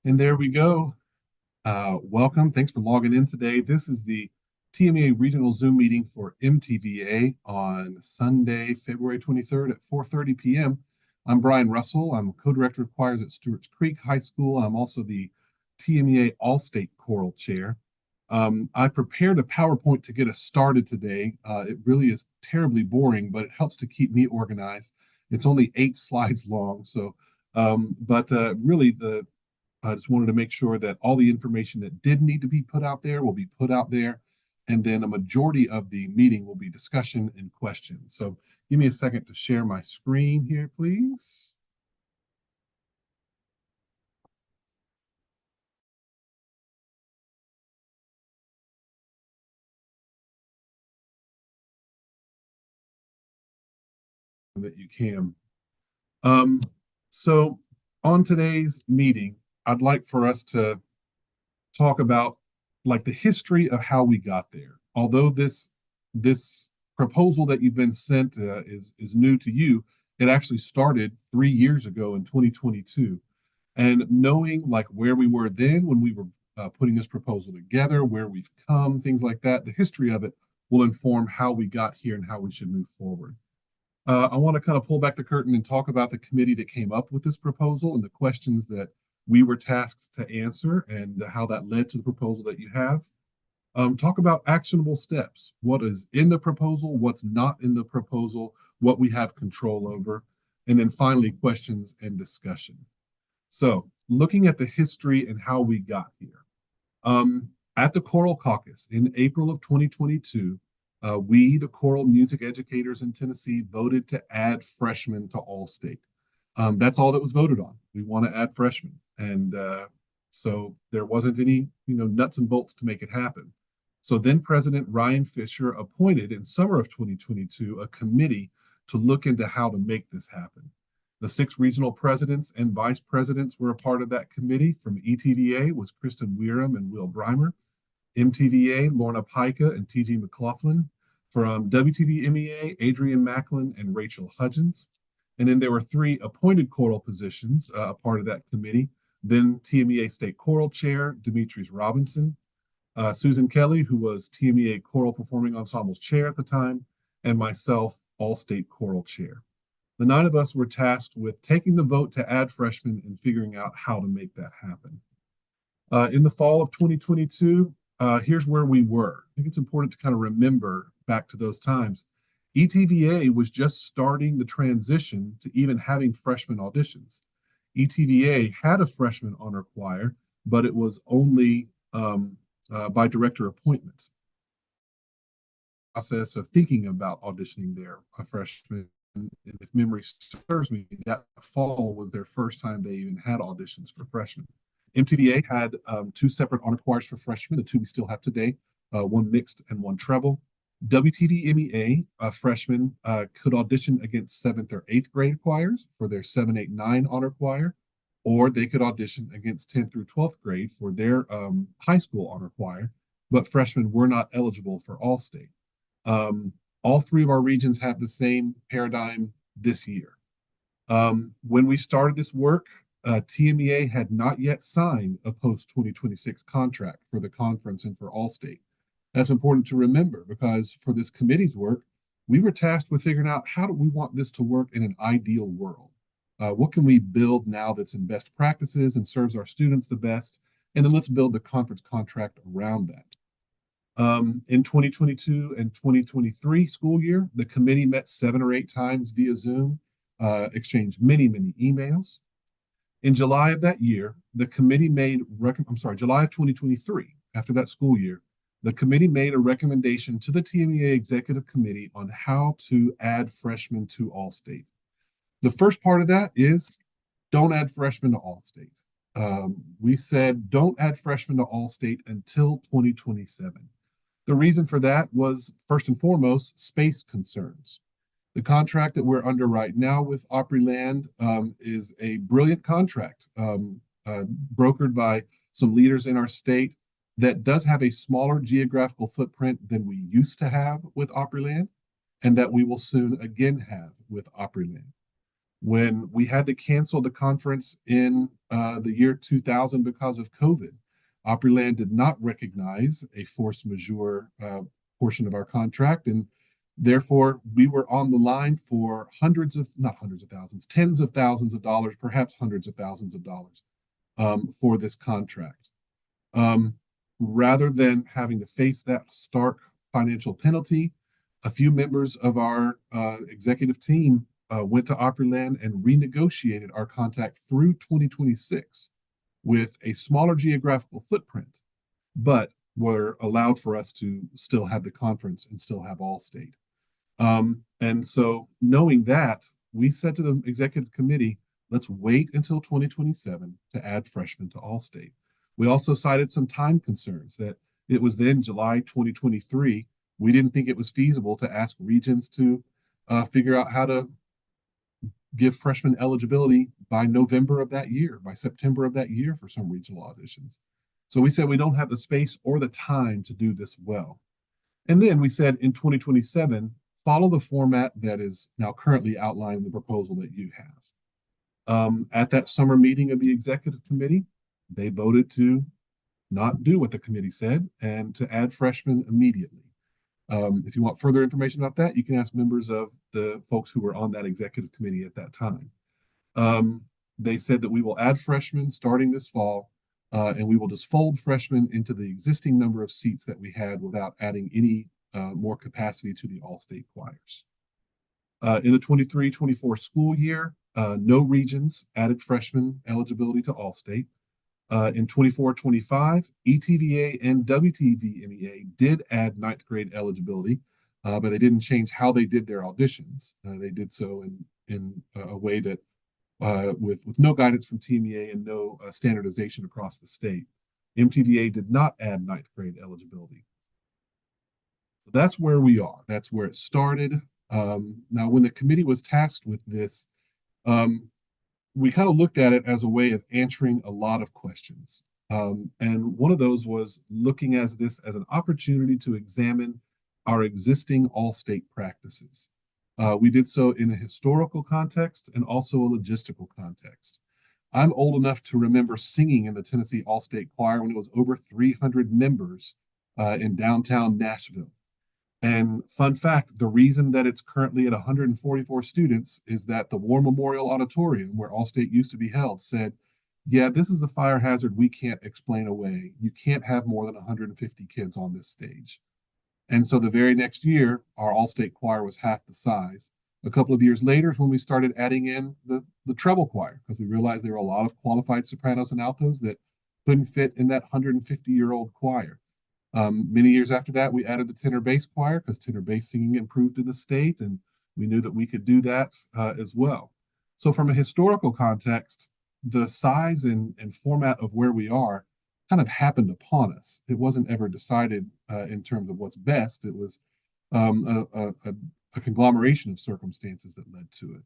And there we go. Welcome. Thanks for logging in today. This is the TMEA Regional Zoom meeting for MTVA on Sunday, February 23rd at 4:30 p.m. I'm Brian Russell. I'm co-director of choirs at Stewart's Creek High School, and I'm also the TMEA All-State Choral Chair. I prepared a PowerPoint to get us started today. It really is terribly boring, but it helps to keep me organized. It's only 8 slides long, really I just wanted to make sure that all the information that did need to be put out there will be put out there. And then a majority of the meeting will be discussion and questions. So give me a second to share my screen here, please. That you can. Um, so on today's meeting, I'd like for us to talk about like the history of how we got there. Although this proposal that you've been sent is new to you, it actually started 3 years ago in 2022. And knowing like where we were then when we were putting this proposal together, where we've come, things like that, the history of it will inform how we got here and how we should move forward. I want to kind of pull back the curtain and talk about the committee that came up with this proposal and the questions that we were tasked to answer and how that led to the proposal that you have. Talk about actionable steps. What is in the proposal, what's not in the proposal, what we have control over, and then finally, questions and discussion. So, looking at the history and how we got here. At the Choral Caucus in April of 2022, we, the choral music educators in Tennessee, voted to add freshmen to all state. That's all that was voted on. We want to add freshmen. And so there wasn't any, nuts and bolts to make it happen. So then President Ryan Fisher appointed in summer of 2022 a committee to look into how to make this happen. The 6 regional presidents and vice presidents were a part of that committee. From ETVA was Kristen Weirham and Will Breimer. MTVA, Lorna Pica and TG McLaughlin. From WTVMEA, Adrian Macklin and Rachel Hudgens. And then there were 3 appointed choral positions, a part of that committee. Then TMEA State Choral Chair, Demetrius Robinson. Susan Kelly, who was TMEA Choral Performing Ensembles Chair at the time, and myself, All-State Choral Chair. The 9 of us were tasked with taking the vote to add freshmen and figuring out how to make that happen. In the fall of 2022, here's where we were. I think it's important to kind of remember back to those times. ETVA was just starting the transition to even having freshman auditions. ETVA had a freshman honor choir, but it was only by director appointment. Process of thinking about auditioning their freshmen, and if memory serves me, that fall was their first time they even had auditions for freshmen. MTVA had 2 separate honor choirs for freshmen, the 2 we still have today, one mixed and one treble. WTVMEA freshmen could audition against 7th or 8th grade choirs for their 7, 8, 9 honor choir, or they could audition against 10th through 12th grade for their high school honor choir, but freshmen were not eligible for All-State. All 3 of our regions have the same paradigm this year. When we started this work, TMEA had not yet signed a post-2026 contract for the conference and for All-State. That's important to remember because for this committee's work, we were tasked with figuring out how do we want this to work in an ideal world? What can we build now that's in best practices and serves our students the best? And then let's build the conference contract around that. In 2022 and 2023 school year, the committee met 7 or 8 times via Zoom, exchanged many, many emails. In July of that year, the committee July of 2023, after that school year, the committee made a recommendation to the TMEA Executive Committee on how to add freshmen to All-State. The first part of that is don't add freshmen to All-State. We said don't add freshmen to All-State until 2027. The reason for that was, first and foremost, space concerns. The contract that we're under right now with Opryland is a brilliant contract brokered by some leaders in our state that does have a smaller geographical footprint than we used to have with Opryland and that we will soon again have with Opryland. When we had to cancel the conference in the year 2000 because of COVID, Opryland did not recognize a force majeure portion of our contract, and therefore we were on the line for not hundreds of thousands, tens of thousands of dollars, perhaps hundreds of thousands of dollars for this contract. Rather than having to face that stark financial penalty, a few members of our executive team went to Opryland and renegotiated our contract through 2026 with a smaller geographical footprint, but were allowed for us to still have the conference and still have Allstate. And so knowing that, we said to the executive committee, let's wait until 2027 to add freshmen to Allstate. We also cited some time concerns that it was then July 2023. We didn't think it was feasible to ask regions to figure out how to give freshman eligibility by November of that year, by September of that year for some regional auditions. So we said we don't have the space or the time to do this well. And then we said in 2027, follow the format that is now currently outlined in the proposal that you have. At that summer meeting of the executive committee, they voted to not do what the committee said and to add freshmen immediately. If you want further information about that, you can ask members of the folks who were on that executive committee at that time. They said that we will add freshmen starting this fall, and we will just fold freshmen into the existing number of seats that we had without adding any more capacity to the all-state choirs. In the 23-24 school year, no regions added freshman eligibility to Allstate. In 24-25, ETVA and WTVMEA did add ninth grade eligibility, but they didn't change how they did their auditions. They did so in a way that with no guidance from TMEA and no standardization across the state. MTVA did not add ninth grade eligibility. So that's where we are. That's where it started. Now, when the committee was tasked with this, we kind of looked at it as a way of answering a lot of questions. And one of those was looking at this as an opportunity to examine our existing all-state practices. We did so in a historical context and also a logistical context. I'm old enough to remember singing in the Tennessee All-State Choir when it was over 300 members in downtown Nashville. And fun fact, the reason that it's currently at 144 students is that the War Memorial Auditorium, where Allstate used to be held, said, yeah, this is a fire hazard we can't explain away. You can't have more than 150 kids on this stage. And so the very next year, our Allstate choir was half the size. A couple of years later is when we started adding in the treble choir, because we realized there were a lot of qualified sopranos and altos that couldn't fit in that 150-year-old choir. Many years after that, we added the tenor bass choir because tenor bass singing improved in the state, and we knew that we could do that as well. So from a historical context, the size and format of where we are kind of happened upon us. It wasn't ever decided in terms of what's best. It was a conglomeration of circumstances that led to it.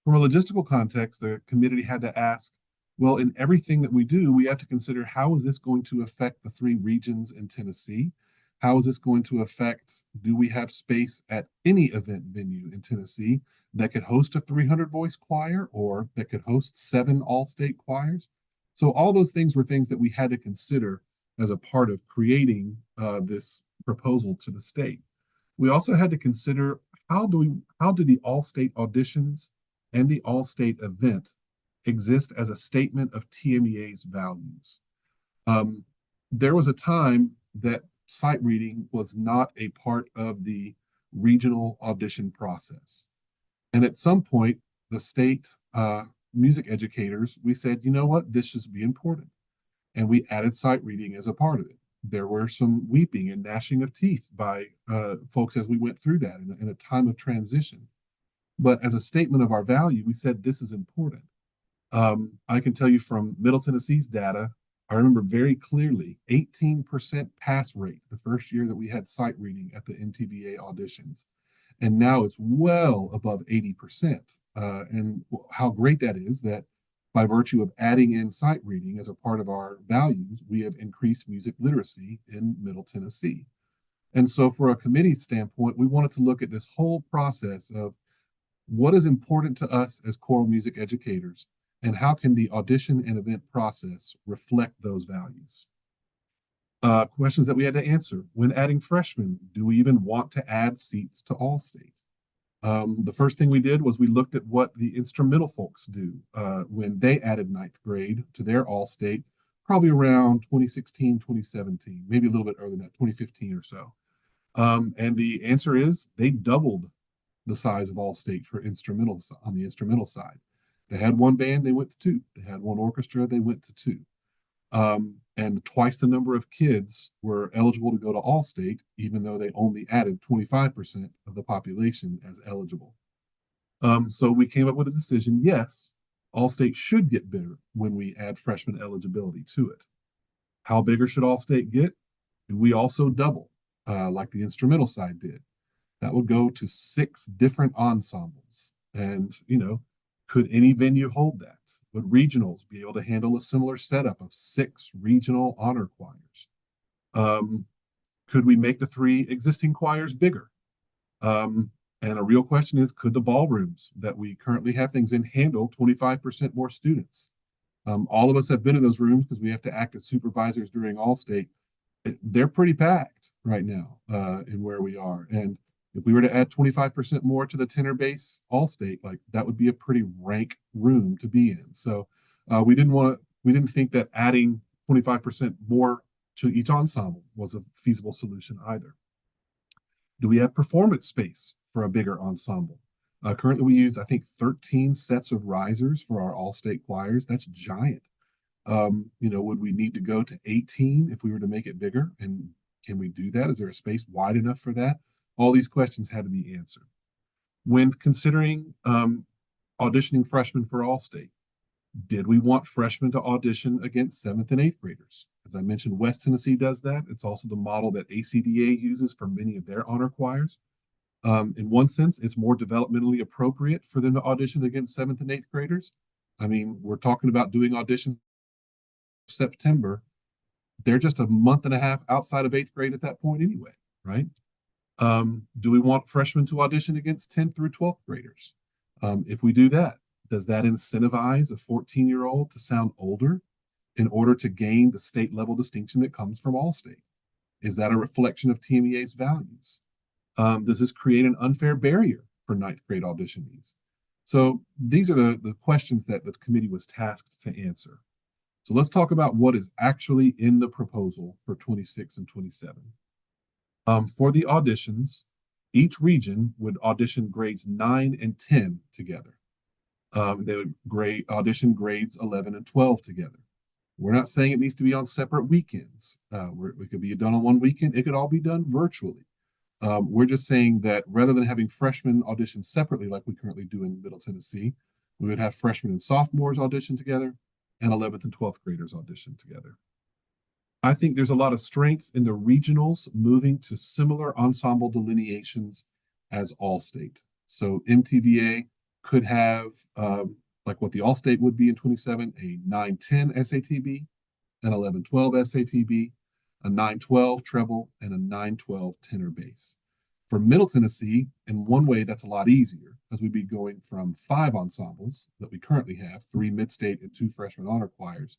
From a logistical context, the committee had to ask, well, in everything that we do, we have to consider how is this going to affect the three regions in Tennessee? How is this going to affect, do we have space at any event venue in Tennessee that could host a 300-voice choir or that could host 7 all-state choirs? So all those things were things that we had to consider as a part of creating this proposal to the state. We also had to consider how do the all-state auditions and the all-state event exist as a statement of TMEA's values. There was a time that sight reading was not a part of the regional audition process. And at some point, the state music educators, we said, you know what, this should be important. And we added sight reading as a part of it. There were some weeping and gnashing of teeth by folks as we went through that in a time of transition. But as a statement of our value, we said this is important. I can tell you from Middle Tennessee's data, I remember very clearly 18% pass rate the first year that we had sight reading at the MTVA auditions. And now it's well above 80%. And how great that is that by virtue of adding in sight reading as a part of our values, we have increased music literacy in Middle Tennessee. And so for a committee standpoint, we wanted to look at this whole process of What is important to us as choral music educators, and how can the audition and event process reflect those values? Questions that we had to answer. When adding freshmen, do we even want to add seats to all state? The first thing we did was we looked at what the instrumental folks do when they added ninth grade to their all state, probably around 2016, 2017, maybe a little bit earlier than that, 2015 or so. And the answer is they doubled the size of all state for instrumental on the instrumental side. They had one band, they went to two. They had one orchestra, they went to two. And twice the number of kids were eligible to go to all state, even though they only added 25% of the population as eligible. So we came up with a decision, yes, all state should get bigger when we add freshman eligibility to it. How bigger should all state get? Do we also double, like the instrumental side did? That would go to 6 different ensembles. And, could any venue hold that? Would regionals be able to handle a similar setup of 6 regional honor choirs? Could we make the 3 existing choirs bigger? And a real question is, could the ballrooms that we currently have things in handle 25% more students? All of us have been in those rooms because we have to act as supervisors during all state. They're pretty packed right now in where we are. And if we were to add 25% more to the tenor base all state, like that would be a pretty rank room to be in. So we didn't think that adding 25% more to each ensemble was a feasible solution either. Do we have performance space for a bigger ensemble? Currently we use, I think, 13 sets of risers for our all-state choirs. That's giant. Would we need to go to 18 if we were to make it bigger? And can we do that? Is there a space wide enough for that? All these questions had to be answered. When considering auditioning freshmen for all state, did we want freshmen to audition against 7th and 8th graders? As I mentioned, West Tennessee does that. It's also the model that ACDA uses for many of their honor choirs. In one sense, it's more developmentally appropriate for them to audition against 7th and 8th graders. I mean, we're talking about doing auditions September. They're just a month and a half outside of 8th grade at that point anyway, right? Do we want freshmen to audition against 10th through 12th graders? If we do that, does that incentivize a 14-year-old to sound older in order to gain the state level distinction that comes from all state? Is that a reflection of TMEA's values? Does this create an unfair barrier for 9th grade auditionees? So these are the questions that the committee was tasked to answer. So let's talk about what is actually in the proposal for 26 and 27. For the auditions, each region would audition grades 9 and 10 together. They would audition grades 11 and 12 together. We're not saying it needs to be on separate weekends. It could be done on one weekend. It could all be done virtually. We're just saying that rather than having freshmen audition separately like we currently do in Middle Tennessee, we would have freshmen and sophomores audition together and 11th and 12th graders audition together. I think there's a lot of strength in the regionals moving to similar ensemble delineations as All-State. So MTVA could have, like what the All-State would be in 27, a 9-10 SATB, an 11-12 SATB, a 9-12 treble, and a 9-12 tenor bass. For Middle Tennessee, in one way, that's a lot easier, as we'd be going from 5 ensembles that we currently have, 3 mid-state and 2 freshman honor choirs,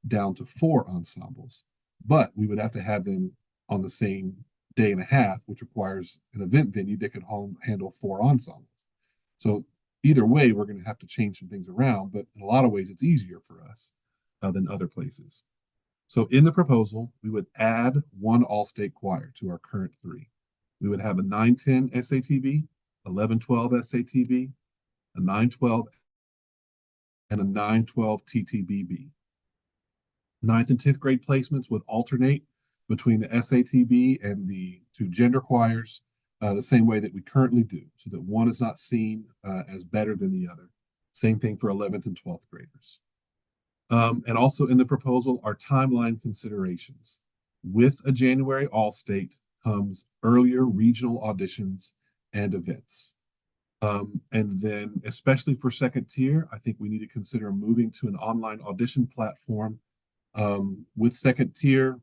down to 4 ensembles. But we would have to have them on the same day and a half, which requires an event venue that could handle 4 ensembles. So either way, we're going to have to change some things around, but in a lot of ways, it's easier for us than other places. So in the proposal, we would add 1 all-state choir to our current 3. We would have a 9-10 SATB, 11-12 SATB, a 9-12, and a 9-12 TTBB. 9th and 10th grade placements would alternate between the SATB and the 2 gender choirs the same way that we currently do, so that one is not seen as better than the other. Same thing for 11th and 12th graders. And also in the proposal are timeline considerations. With a January All-State comes earlier regional auditions and events. And then, especially for second tier, I think we need to consider moving to an online audition platform with second tier,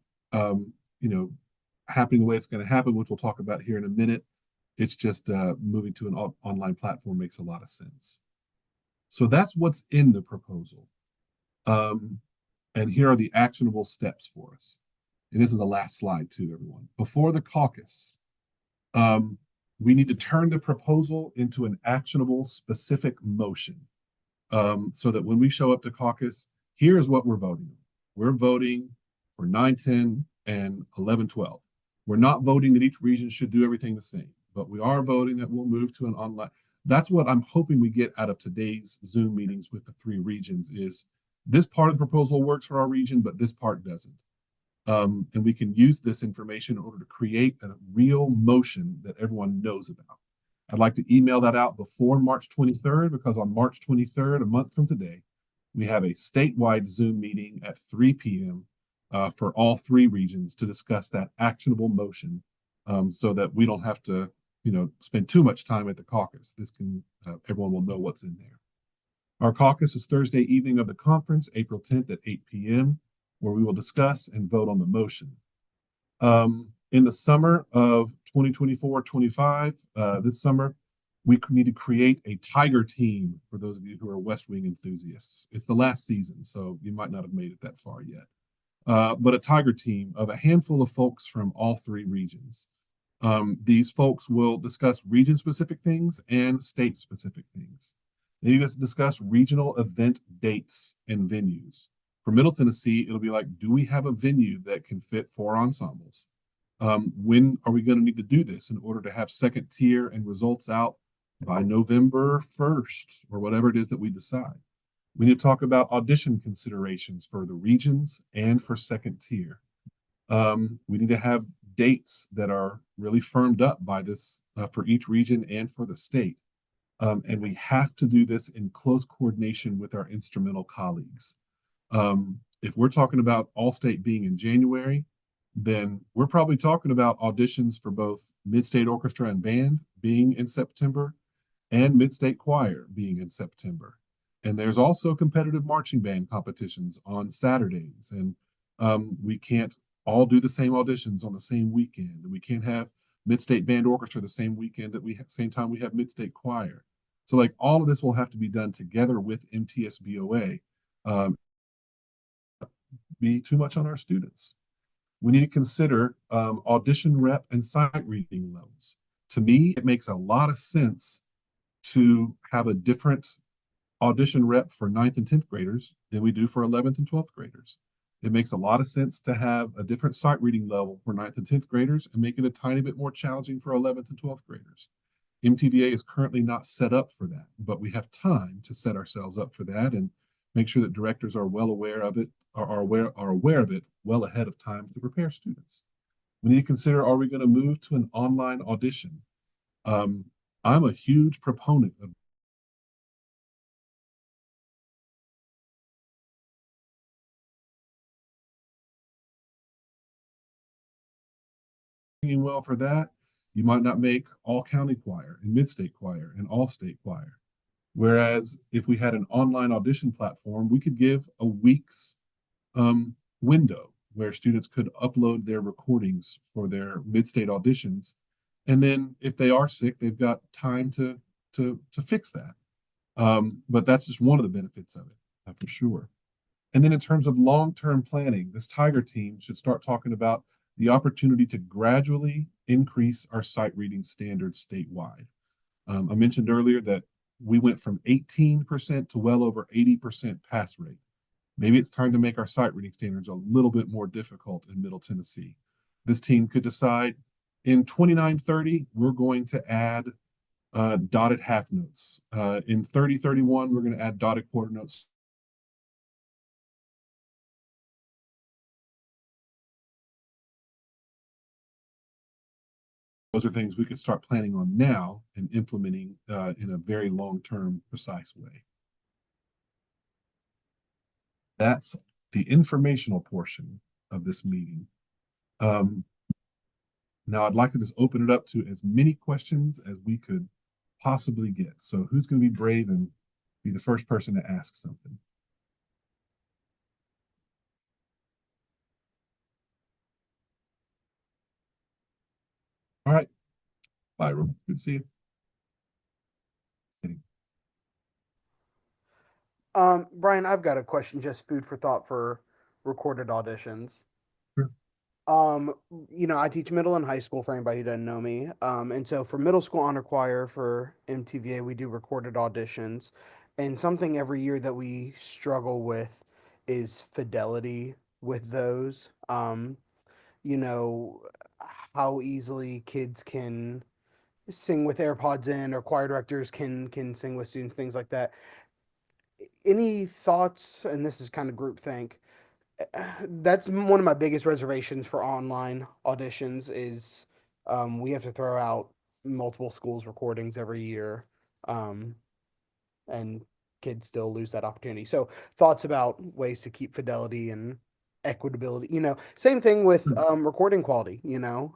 happening the way it's going to happen, which we'll talk about here in a minute. It's just moving to an online platform makes a lot of sense. So that's what's in the proposal. Um, and here are the actionable steps for us. And this is the last slide too, everyone. Before the caucus, um, we need to turn the proposal into an actionable, specific motion, so that when we show up to caucus, here is what we're voting on. We're voting for 9, 10, and 11, 12. We're not voting that each region should do everything the same, but we are voting that we'll move to an online. That's what I'm hoping we get out of today's Zoom meetings with the 3 regions is this part of the proposal works for our region, but this part doesn't. And we can use this information in order to create a real motion that everyone knows about. I'd like to email that out before March 23rd, because on March 23rd, a month from today, we have a statewide Zoom meeting at 3 p.m. For all 3 regions to discuss that actionable motion, so that we don't have to, spend too much time at the caucus. This can, everyone will know what's in there. Our caucus is Thursday evening of the conference, April 10th at 8 p.m., where we will discuss and vote on the motion. In the summer of 2024-25, this summer, we need to create a Tiger team for those of you who are West Wing enthusiasts. It's the last season, so you might not have made it that far yet. But a Tiger team of a handful of folks from all 3 regions. These folks will discuss region-specific things and state-specific things. They need to discuss regional event dates and venues. For Middle Tennessee, it'll be like, do we have a venue that can fit 4 ensembles? When are we going to need to do this in order to have second tier and results out by November 1st or whatever it is that we decide? We need to talk about audition considerations for the regions and for second tier. We need to have dates that are really firmed up by this for each region and for the state. And we have to do this in close coordination with our instrumental colleagues. If we're talking about All-State being in January, then we're probably talking about auditions for both Mid-State Orchestra and Band being in September and Mid-State Choir being in September. And there's also competitive marching band competitions on Saturdays. And we can't all do the same auditions on the same weekend. And we can't have Mid-State Band Orchestra the same weekend that same time we have Mid-State Choir. So like all of this will have to be done together with MTSBOA. Be too much on our students. We need to consider audition rep and sight reading levels. To me, it makes a lot of sense to have a different audition rep for 9th and 10th graders than we do for 11th and 12th graders. It makes a lot of sense to have a different sight reading level for 9th and 10th graders and make it a tiny bit more challenging for 11th and 12th graders. MTVA is currently not set up for that, but we have time to set ourselves up for that and make sure that directors are well aware of it, are aware of it well ahead of time to prepare students. We need to consider, are we going to move to an online audition? I'm a huge proponent of singing well for that. You might not make all county choir and mid-state choir and all state choir. Whereas if we had an online audition platform, we could give a week's window where students could upload their recordings for their mid-state auditions. And then if they are sick, they've got time to fix that. But that's just one of the benefits of it, for sure. And then in terms of long-term planning, this Tiger team should start talking about the opportunity to gradually increase our sight reading standards statewide. I mentioned earlier that we went from 18% to well over 80% pass rate. Maybe it's time to make our sight reading standards a little bit more difficult in Middle Tennessee. This team could decide in 2930, we're going to add dotted half notes. In 3031, we're going to add dotted quarter notes. Those are things we could start planning on now and implementing in a very long-term, precise way. That's the informational portion of this meeting. Now I'd like to just open it up to as many questions as we could possibly get. So who's going to be brave and be the first person to ask something? All right. Bye, everyone. Good to see you. Brian, I've got a question, just food for thought for recorded auditions. Sure. Um, I teach middle and high school for anybody who doesn't know me. And so for middle school honor choir for MTVA, we do recorded auditions. And something every year that we struggle with is fidelity with those. You know, how easily kids can sing with AirPods in, or choir directors can sing with students, things like that. Any thoughts? And this is kind of groupthink. That's one of my biggest reservations for online auditions is we have to throw out multiple schools recordings every year, um, and kids still lose that opportunity. So thoughts about ways to keep fidelity and equitability. Same thing with recording quality. Yep.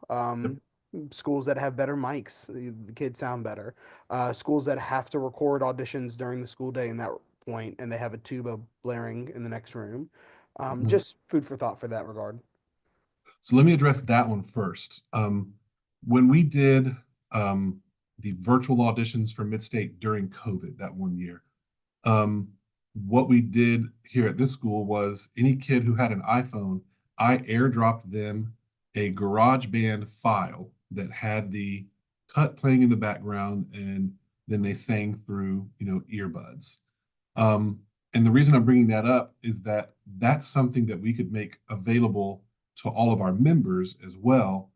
Schools that have better mics, the kids sound better. Schools that have to record auditions during the school day in that point, and they have a tuba blaring in the next room. Mhm. Just food for thought for that regard. So let me address that one first. When we did the virtual auditions for Midstate during COVID that one year, um, what we did here at this school was any kid who had an iPhone, I airdropped them a GarageBand file that had the cut playing in the background, and then they sang through, earbuds. Um, and the reason I'm bringing that up is that that's something that we could make available to all of our members as well,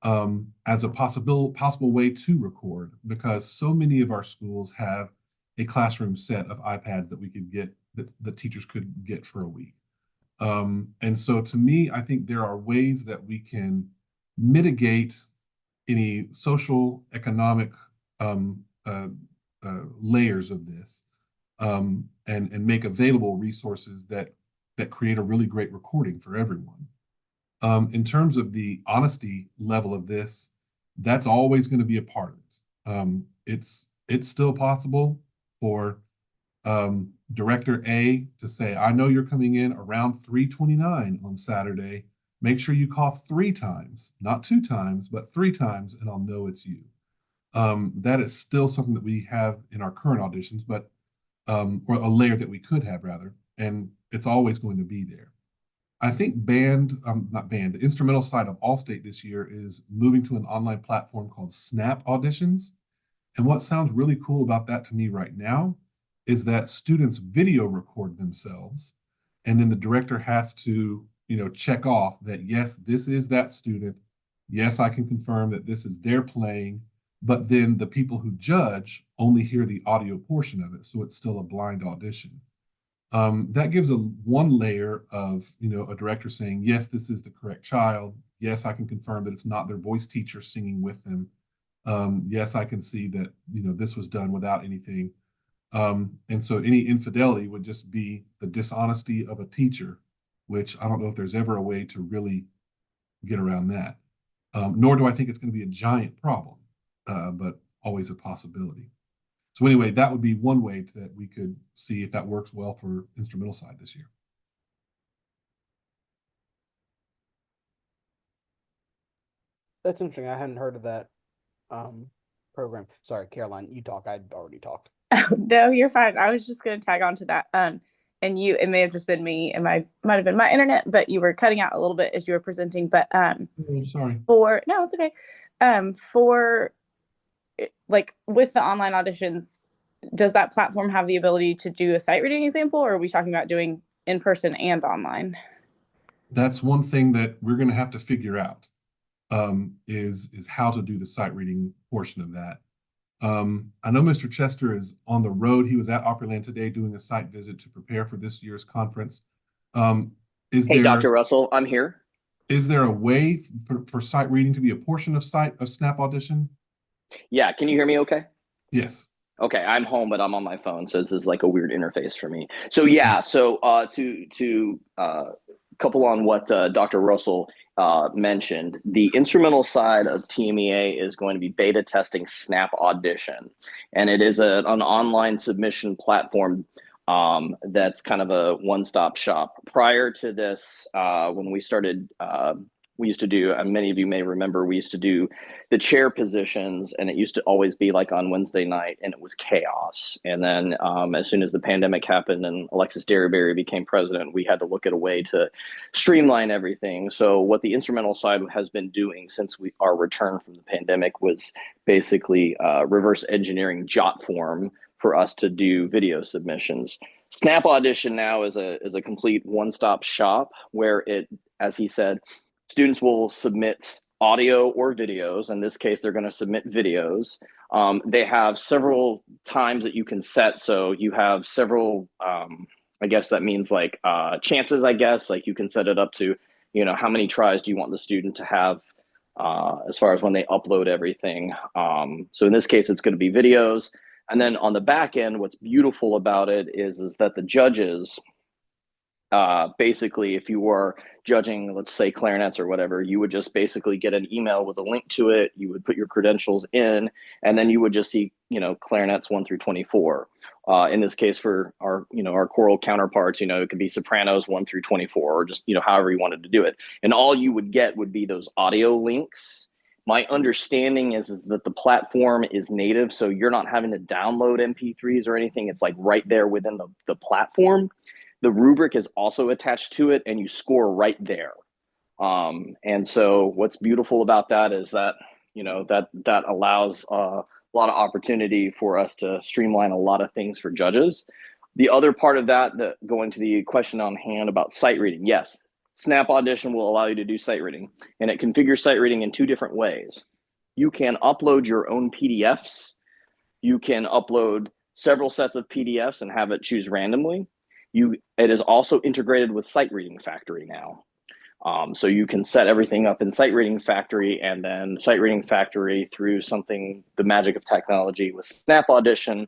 as a possible way to record, because so many of our schools have a classroom set of iPads that we could get that the teachers could get for a week. And so to me, I think there are ways that we can mitigate any social, economic layers of this, and make available resources that create a really great recording for everyone. In terms of the honesty level of this, that's always going to be a part of it. It's still possible for director A to say, "I know you're coming in around 3:29 on Saturday. Make sure you cough 3 times, not 2 times, but 3 times, and I'll know it's you." That is still something that we have in our current auditions, but or a layer that we could have rather, and it's always going to be there. I think not band, the instrumental side of Allstate this year is moving to an online platform called Snap Auditions. And what sounds really cool about that to me right now is that students video record themselves, and then the director has to, check off that yes, this is that student. Yes, I can confirm that this is their playing, but then the people who judge only hear the audio portion of it, so it's still a blind audition. That gives a one layer of, a director saying, yes, this is the correct child. Yes, I can confirm that it's not their voice teacher singing with them. Yes, I can see that, this was done without anything. And so any infidelity would just be the dishonesty of a teacher, which I don't know if there's ever a way to really get around that. Nor do I think it's going to be a giant problem, but always a possibility. So anyway, that would be one way that we could see if that works well for instrumental side this year. That's interesting. I hadn't heard of that um, program. Sorry, Caroline, you talk. I'd already talked. No, you're fine. I was just going to tag on to that. And it may have just been me, and might have been my internet, but you were cutting out a little bit as you were presenting. But Oh, sorry. no, it's okay. For like with the online auditions, does that platform have the ability to do a sight reading example, or are we talking about doing in person and online? That's one thing that we're going to have to figure out, is how to do the sight reading portion of that. I know Mr. Chester is on the road. He was at Opryland today doing a site visit to prepare for this year's conference. Um, is Hey, there Dr. Russell, I'm here. is there a way for sight reading to be a portion of Snap Audition? Yeah, can you hear me okay? Yes. Okay, I'm home, but I'm on my phone, so this is like a weird interface for me. So yeah, so to couple on what Dr. Russell mentioned, the instrumental side of TMEA is going to be beta testing Snap Audition, and it is an online submission platform that's kind of a one-stop shop. Prior to this, when we started we used to do, and many of you may remember, we used to do the chair positions, and it used to always be like on Wednesday night, and it was chaos. And then as soon as the pandemic happened and Alexis Derryberry became president, we had to look at a way to streamline everything. So what the instrumental side has been doing since our return from the pandemic was basically reverse engineering jot form for us to do video submissions. Snap Audition now is a complete one-stop shop where it, as he said, students will submit audio or videos. In this case, they're going to submit videos. They have several times that you can set. So you have several, I guess that means like chances, I guess, like you can set it up to, you know, how many tries do you want the student to have as far as when they upload everything. So in this case, it's going to be videos. And then on the back end, what's beautiful about it is that the judges, basically, if you were judging, let's say clarinets or whatever, you would just basically get an email with a link to it. You would put your credentials in, and then you would just see, you know, clarinets 1 through 24. In this case, for our, you know, our choral counterparts, you know, it could be sopranos 1 through 24, or just, you know, however you wanted to do it. And all you would get would be those audio links. My understanding is that the platform is native, so you're not having to download MP3s or anything. It's like right there within the platform. The rubric is also attached to it, and you score right there. And so what's beautiful about that is that, you know, that allows a lot of opportunity for us to streamline a lot of things for judges. The other part of that going to the question on hand about sight reading, yes, Snap Audition will allow you to do sight reading, and it configures sight reading in 2 different ways. You can upload your own PDFs. You can upload several sets of PDFs and have it choose randomly. It is also integrated with Sight Reading Factory now. So you can set everything up in Sight Reading Factory, and then Sight Reading Factory, through something, the magic of technology with Snap Audition,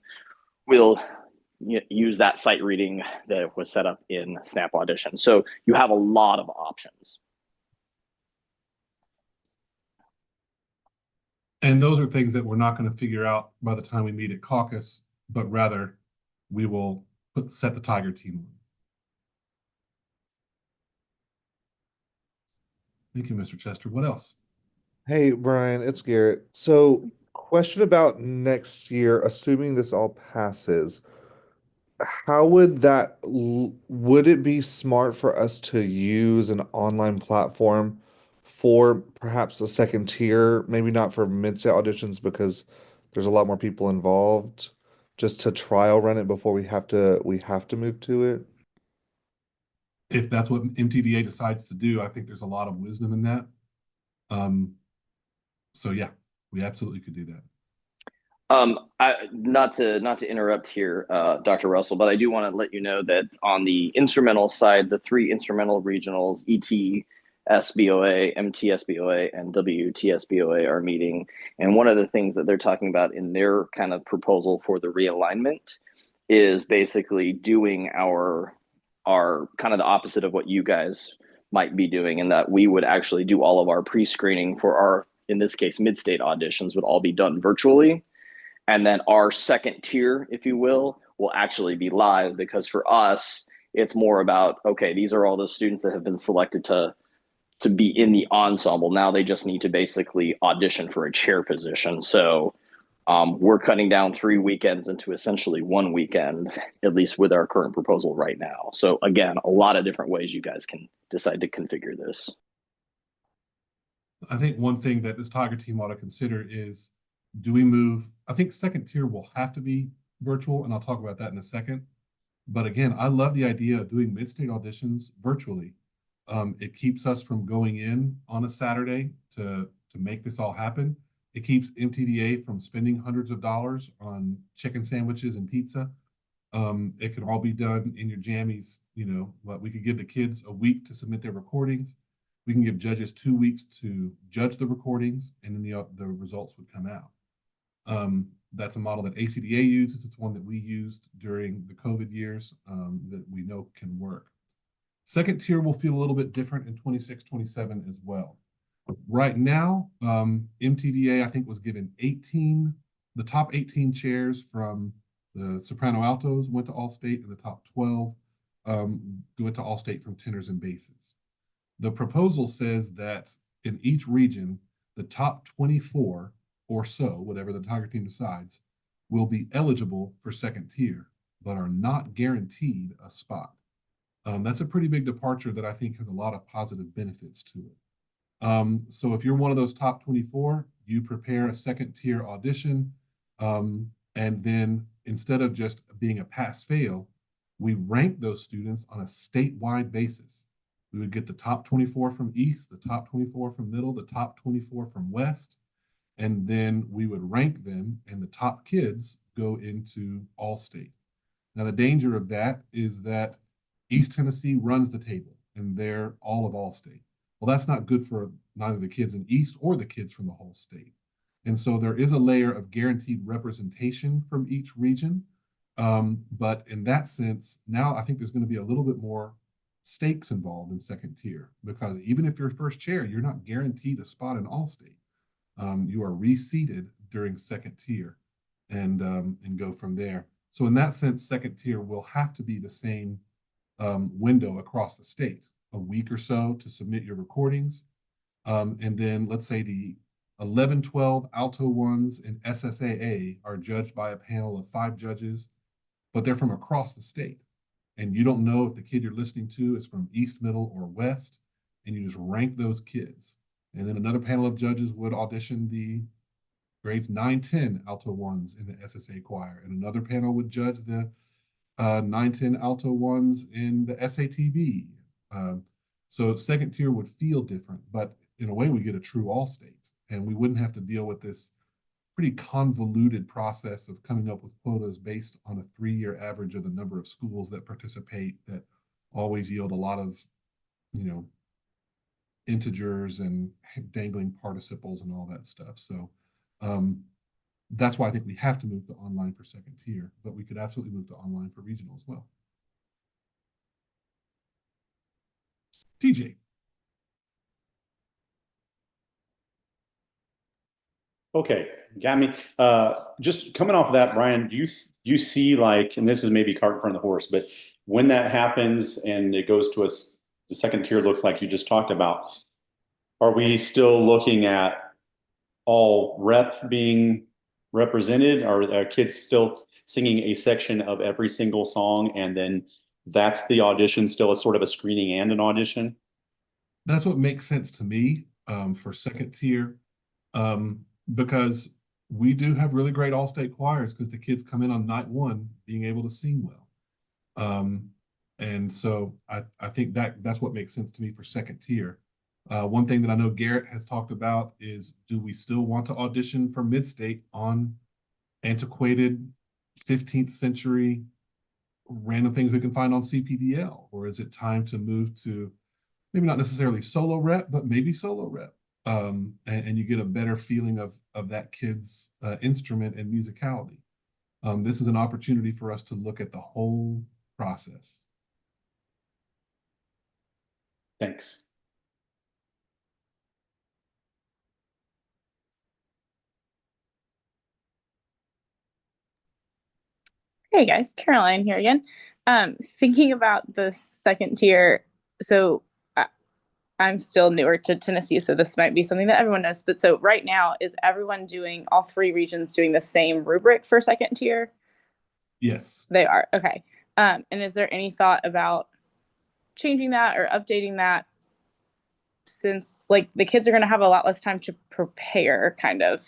will use that sight reading that was set up in Snap Audition. So you have a lot of options. And those are things that we're not going to figure out by the time we meet at caucus, but rather we will set the Tiger team on. Thank you, Mr. Chester. What else? Hey, Brian, it's Garrett. So, question about next year, assuming this all passes, how would would it be smart for us to use an online platform for perhaps a second tier, maybe not for mid-state auditions because there's a lot more people involved, just to trial run it before we have to move to it? If that's what MTVA decides to do, I think there's a lot of wisdom in that. So yeah, we absolutely could do that. Not to interrupt here, Dr. Russell, but I do want to let you know that on the instrumental side, the 3 instrumental regionals, ET, SBOA, MTSBOA, and WTSBOA are meeting. And one of the things that they're talking about in their kind of proposal for the realignment is basically doing our kind of the opposite of what you guys might be doing, in that we would actually do all of our pre-screening for our, in this case, mid-state auditions would all be done virtually. And then our second tier, if you will actually be live, because for us, it's more about, okay, these are all those students that have been selected to be in the ensemble. Now they just need to basically audition for a chair position. So we're cutting down 3 weekends into essentially 1 weekend, at least with our current proposal right now. So again, a lot of different ways you guys can decide to configure this. I think one thing that this Tiger team ought to consider is, do we move? I think second tier will have to be virtual, and I'll talk about that in a second. But again, I love the idea of doing mid-state auditions virtually. It keeps us from going in on a Saturday to make this all happen. It keeps MTVA from spending hundreds of dollars on chicken sandwiches and pizza. It can all be done in your jammies. You know, what we could give the kids a week to submit their recordings. We can give judges 2 weeks to judge the recordings, and then the results would come out. That's a model that ACDA uses. It's one that we used during the COVID years that we know can work. Second tier will feel a little bit different in 26, 27 as well. Right now, MTVA, I think, was given 18, the top 18 chairs from the soprano altos went to All-State, and the top 12 went to All-State from tenors and basses. The proposal says that in each region, the top 24 or so, whatever the Tiger team decides, will be eligible for second tier, but are not guaranteed a spot. That's a pretty big departure that I think has a lot of positive benefits to it. So if you're one of those top 24, you prepare a second tier audition, and then instead of just being a pass fail, we rank those students on a statewide basis. We would get the top 24 from East, the top 24 from Middle, the top 24 from West, and then we would rank them, and the top kids go into All-State. Now, the danger of that is that East Tennessee runs the table, and they're all of All-State. Well, that's not good for neither the kids in East or the kids from the whole state. And so there is a layer of guaranteed representation from each region. But in that sense, now I think there's going to be a little bit more stakes involved in second tier, because even if you're first chair, you're not guaranteed a spot in All-State. You are reseated during second tier and go from there. So in that sense, second tier will have to be the same window across the state, a week or so to submit your recordings. And then let's say the 11, 12 alto ones in SSAA are judged by a panel of 5 judges, but they're from across the state. And you don't know if the kid you're listening to is from East, Middle, or West, and you just rank those kids. And then another panel of judges would audition the grades 9, 10 alto ones in the SSA choir, and another panel would judge the 9, 10 alto ones in the SATB. So second tier would feel different, but in a way we get a true All-State, and we wouldn't have to deal with this pretty convoluted process of coming up with quotas based on a 3-year average of the number of schools that participate that always yield a lot of, integers and dangling participles and all that stuff. So that's why I think we have to move to online for second tier, but we could absolutely move to online for regional as well. TJ. Okay, got me. Just coming off of that, Brian, do you see, like, and this is maybe cart in front of the horse, but when that happens and it goes to the second tier looks like you just talked about, are we still looking at all rep being represented? Are kids still singing a section of every single song, and then that's the audition, still a sort of a screening and an audition? That's what makes sense to me for second tier, because we do have really great all-state choirs because the kids come in on night 1 being able to sing well. And so I think that's what makes sense to me for second tier. One thing that I know Garrett has talked about is, do we still want to audition for mid-state on antiquated 15th century random things we can find on CPDL? Or is it time to move to maybe not necessarily solo rep, but maybe solo rep? And you get a better feeling of that kid's instrument and musicality. This is an opportunity for us to look at the whole process. Thanks. Hey guys, Caroline here again. Thinking about the second tier, so I'm still newer to Tennessee, so this might be something that everyone knows. But so right now, is everyone doing, all 3 regions doing the same rubric for second tier? Yes. They are, okay. And is there any thought about changing that or updating that, since like the kids are going to have a lot less time to prepare, kind of?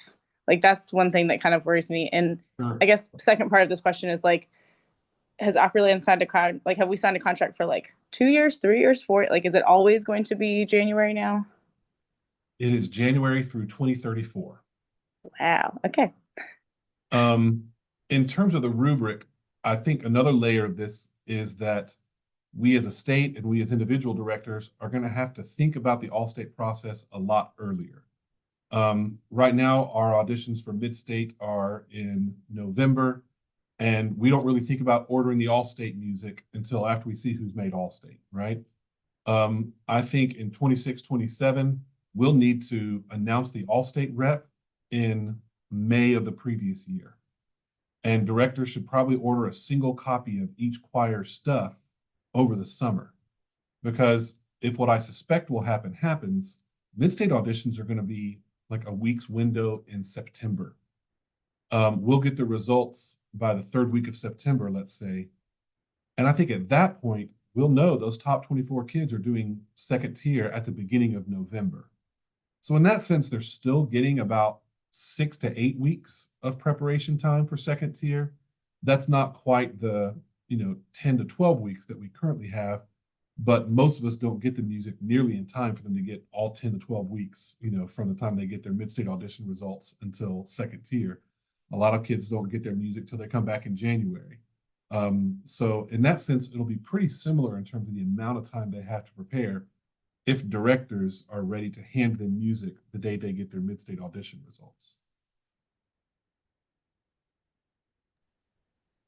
Like that's one thing that kind of worries me. And Sure. I guess second part of this question is, like, has Opryland signed have we signed a contract for like 2 years, 3 years, 4? Like, is it always going to be January now? It is January through 2034. Wow. Okay. In terms of the rubric, I think another layer of this is that we as a state and we as individual directors are going to have to think about the all-state process a lot earlier. Right now, our auditions for mid-state are in November, and we don't really think about ordering the all-state music until after we see who's made all-state, right? I think in 26, 27, we'll need to announce the all-state rep in May of the previous year. And directors should probably order a single copy of each choir's stuff over the summer, because if what I suspect will happen happens, mid-state auditions are going to be like a week's window in September. We'll get the results by the third week of September, let's say. And I think at that point, we'll know those top 24 kids are doing second tier at the beginning of November. So in that sense, they're still getting about 6 to 8 weeks of preparation time for second tier. That's not quite the 10 to 12 weeks that we currently have, but most of us don't get the music nearly in time for them to get all 10 to 12 weeks, from the time they get their mid-state audition results until second tier. A lot of kids don't get their music till they come back in January. So in that sense, it'll be pretty similar in terms of the amount of time they have to prepare if directors are ready to hand them music the day they get their mid-state audition results.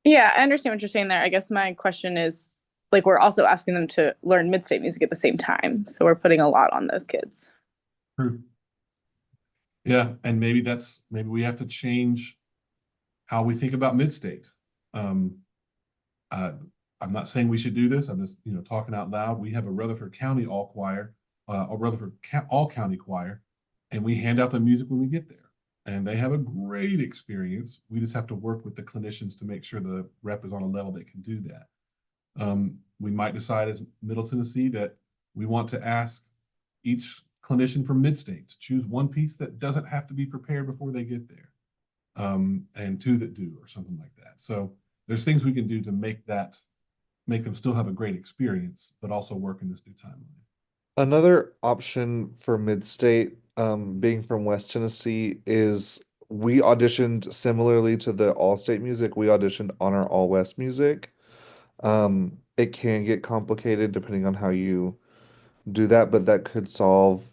Yeah, I understand what you're saying there. I guess my question is, like, we're also asking them to learn mid-state music at the same time. So we're putting a lot on those kids. True. Yeah, and maybe we have to change how we think about mid-state. I'm not saying we should do this. I'm just, talking out loud. We have a Rutherford County all choir, a Rutherford all county choir, and we hand out the music when we get there. And they have a great experience. We just have to work with the clinicians to make sure the rep is on a level that can do that. We might decide as Middle Tennessee that we want to ask each clinician from mid-state to choose one piece that doesn't have to be prepared before they get there, and two that do, or something like that. So there's things we can do to make them still have a great experience, but also work in this new timeline. Another option for mid-state, being from West Tennessee, is we auditioned similarly to the all-state music. We auditioned on our all-west music. It can get complicated depending on how you do that, but that could solve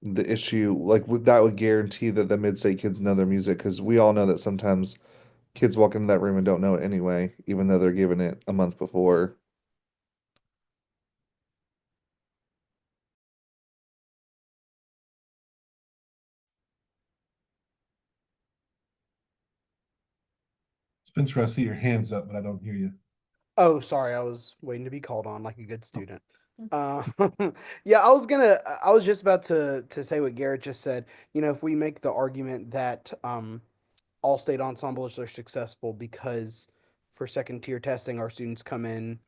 the issue. Like that would guarantee that the mid-state kids know their music, because we all know that sometimes kids walk into that room and don't know it anyway, even though they're given it a month before. Spencer, I see your hands up, but I don't hear you. Oh, sorry, I was waiting to be called on like a good student. Uh, yeah, I was just about to say what Garrett just said. If we make the argument that all state ensembles are successful because for second tier testing, our students come in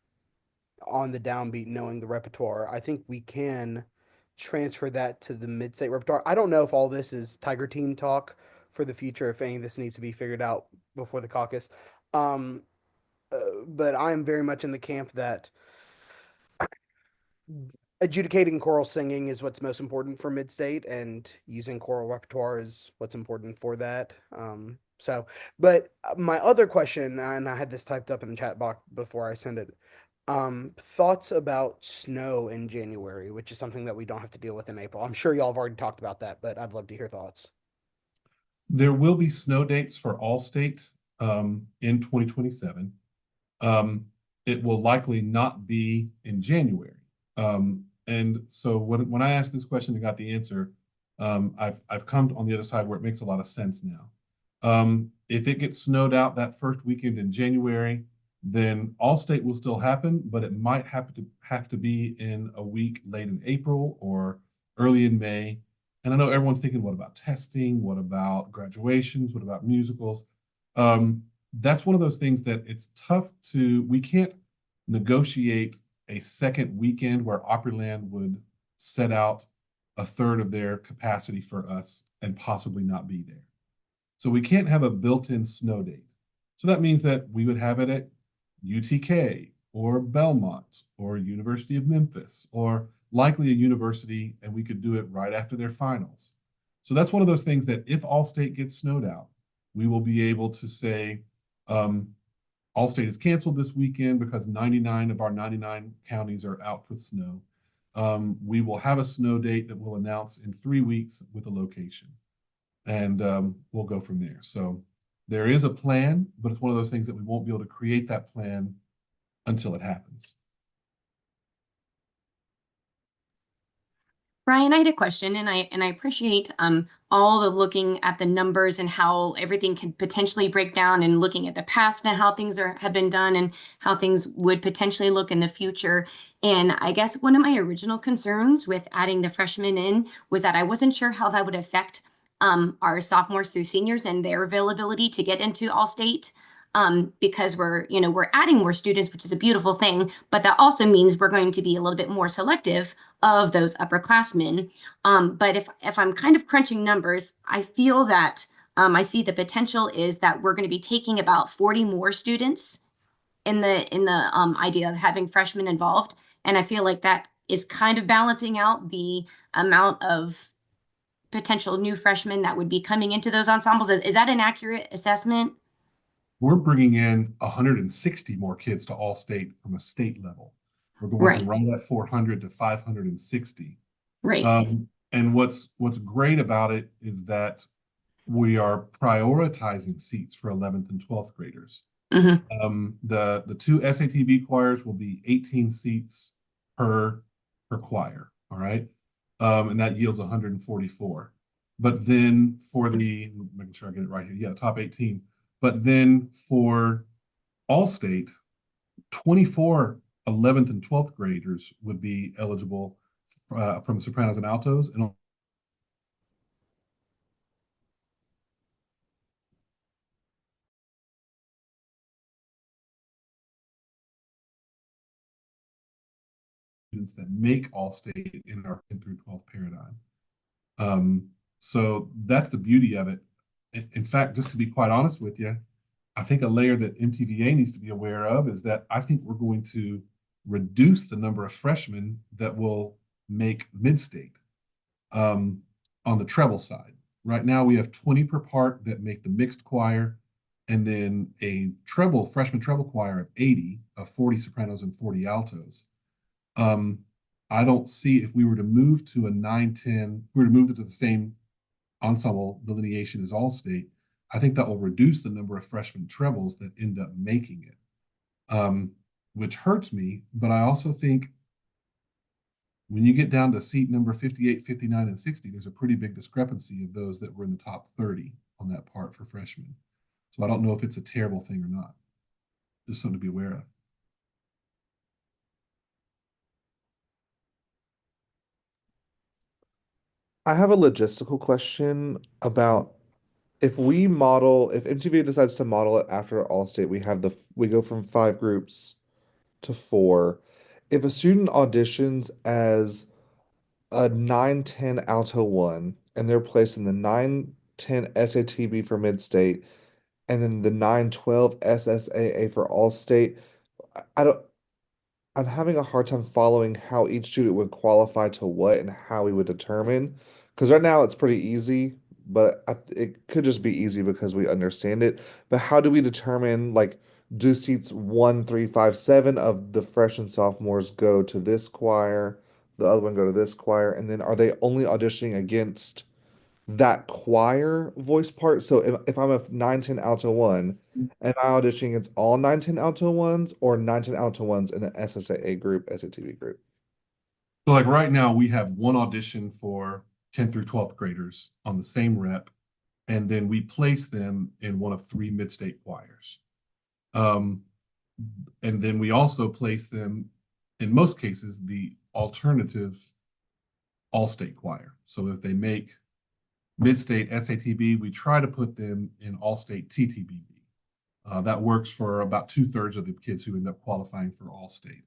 on the downbeat knowing the repertoire, I think we can transfer that to the mid-state repertoire. I don't know if all this is Tiger Team talk for the future, if any of this needs to be figured out before the caucus. Um, but I am very much in the camp that adjudicating choral singing is what's most important for mid-state, and using choral repertoire is what's important for that. But my other question, and I had this typed up in the chat box before I send it. Thoughts about snow in January, which is something that we don't have to deal with in April. I'm sure y'all have already talked about that, but I'd love to hear thoughts. There will be snow dates for all state in 2027. It will likely not be in January. And so when I asked this question and got the answer, I've come on the other side where it makes a lot of sense now. If it gets snowed out that first weekend in January, then all state will still happen, but it might have to be in a week late in April or early in May. And I know everyone's thinking, what about testing? What about graduations? What about musicals? That's one of those things that it's tough we can't negotiate a second weekend where Opryland would set out a third of their capacity for us and possibly not be there. So we can't have a built-in snow date. So that means that we would have it at UTK or Belmont or University of Memphis, or likely a university, and we could do it right after their finals. So that's one of those things that if All-State gets snowed out, we will be able to say, All-State is canceled this weekend because 99 of our 99 counties are out for snow. We will have a snow date that we'll announce in 3 weeks with a location, and we'll go from there. So there is a plan, but it's one of those things that we won't be able to create that plan until it happens. Brian, I had a question, and I appreciate all the looking at the numbers and how everything can potentially break down, and looking at the past and how things have been done and how things would potentially look in the future. And I guess one of my original concerns with adding the freshmen in was that I wasn't sure how that would affect our sophomores through seniors and their availability to get into All-State. Because we're adding more students, which is a beautiful thing, but that also means we're going to be a little bit more selective of those upperclassmen. But if I'm kind of crunching numbers, I feel that I see the potential is that we're going to be taking about 40 more students in the idea of having freshmen involved, and I feel like that is kind of balancing out the amount of potential new freshmen that would be coming into those ensembles. Is that an accurate assessment? We're bringing in 160 more kids to All-State from a state level. We're going from right at 400 to 560. Right. And what's great about it is that we are prioritizing seats for 11th and 12th graders. The two SATB choirs will be 18 seats per choir, all right? And that yields 144. But then for making sure I get it right here, yeah, top 18. But then for All-State, 24 11th and 12th graders would be eligible from the sopranos and altos, and students that make All-State in our 10 through 12 paradigm. So that's the beauty of it. In fact, just to be quite honest with you, I think a layer that MTVA needs to be aware of is that I think we're going to reduce the number of freshmen that will make mid-state on the treble side. Right now, we have 20 per part that make the mixed choir, and then a freshman treble choir of 80, of 40 sopranos and 40 altos. I don't see, if we were to move to a 9-10, we were to move it to the same ensemble delineation as All-State, I think that will reduce the number of freshman trebles that end up making it, which hurts me. But I also think when you get down to seat number 58, 59, and 60, there's a pretty big discrepancy of those that were in the top 30 on that part for freshmen. So I don't know if it's a terrible thing or not. Just something to be aware of. I have a logistical question about if MTVA decides to model it after All-State, we go from 5 groups to 4. If a student auditions as a 9-10 alto 1 and they're placed in the 9-10 SATB for mid-state and then the 9-12 SSAA for All-State, I don't I'm having a hard time following how each student would qualify to what and how we would determine. Because right now it's pretty easy, but it could just be easy because we understand it. But how do we determine, like, do seats 1, 3, 5, 7 of the freshmen sophomores go to this choir, the other one go to this choir, and then are they only auditioning against that choir voice part? So if I'm a 9-10 alto 1, am I auditioning against all 9-10 alto 1s or 9-10 alto 1s in the SSAA group, SATV group? So like right now, we have one audition for 10th through 12th graders on the same rep, and then we place them in one of 3 mid-state choirs. And then we also place them, in most cases, the alternative all-state choir. So if they make mid-state SATB, we try to put them in all-state TTBB. That works for about 2/3 of the kids who end up qualifying for all-state.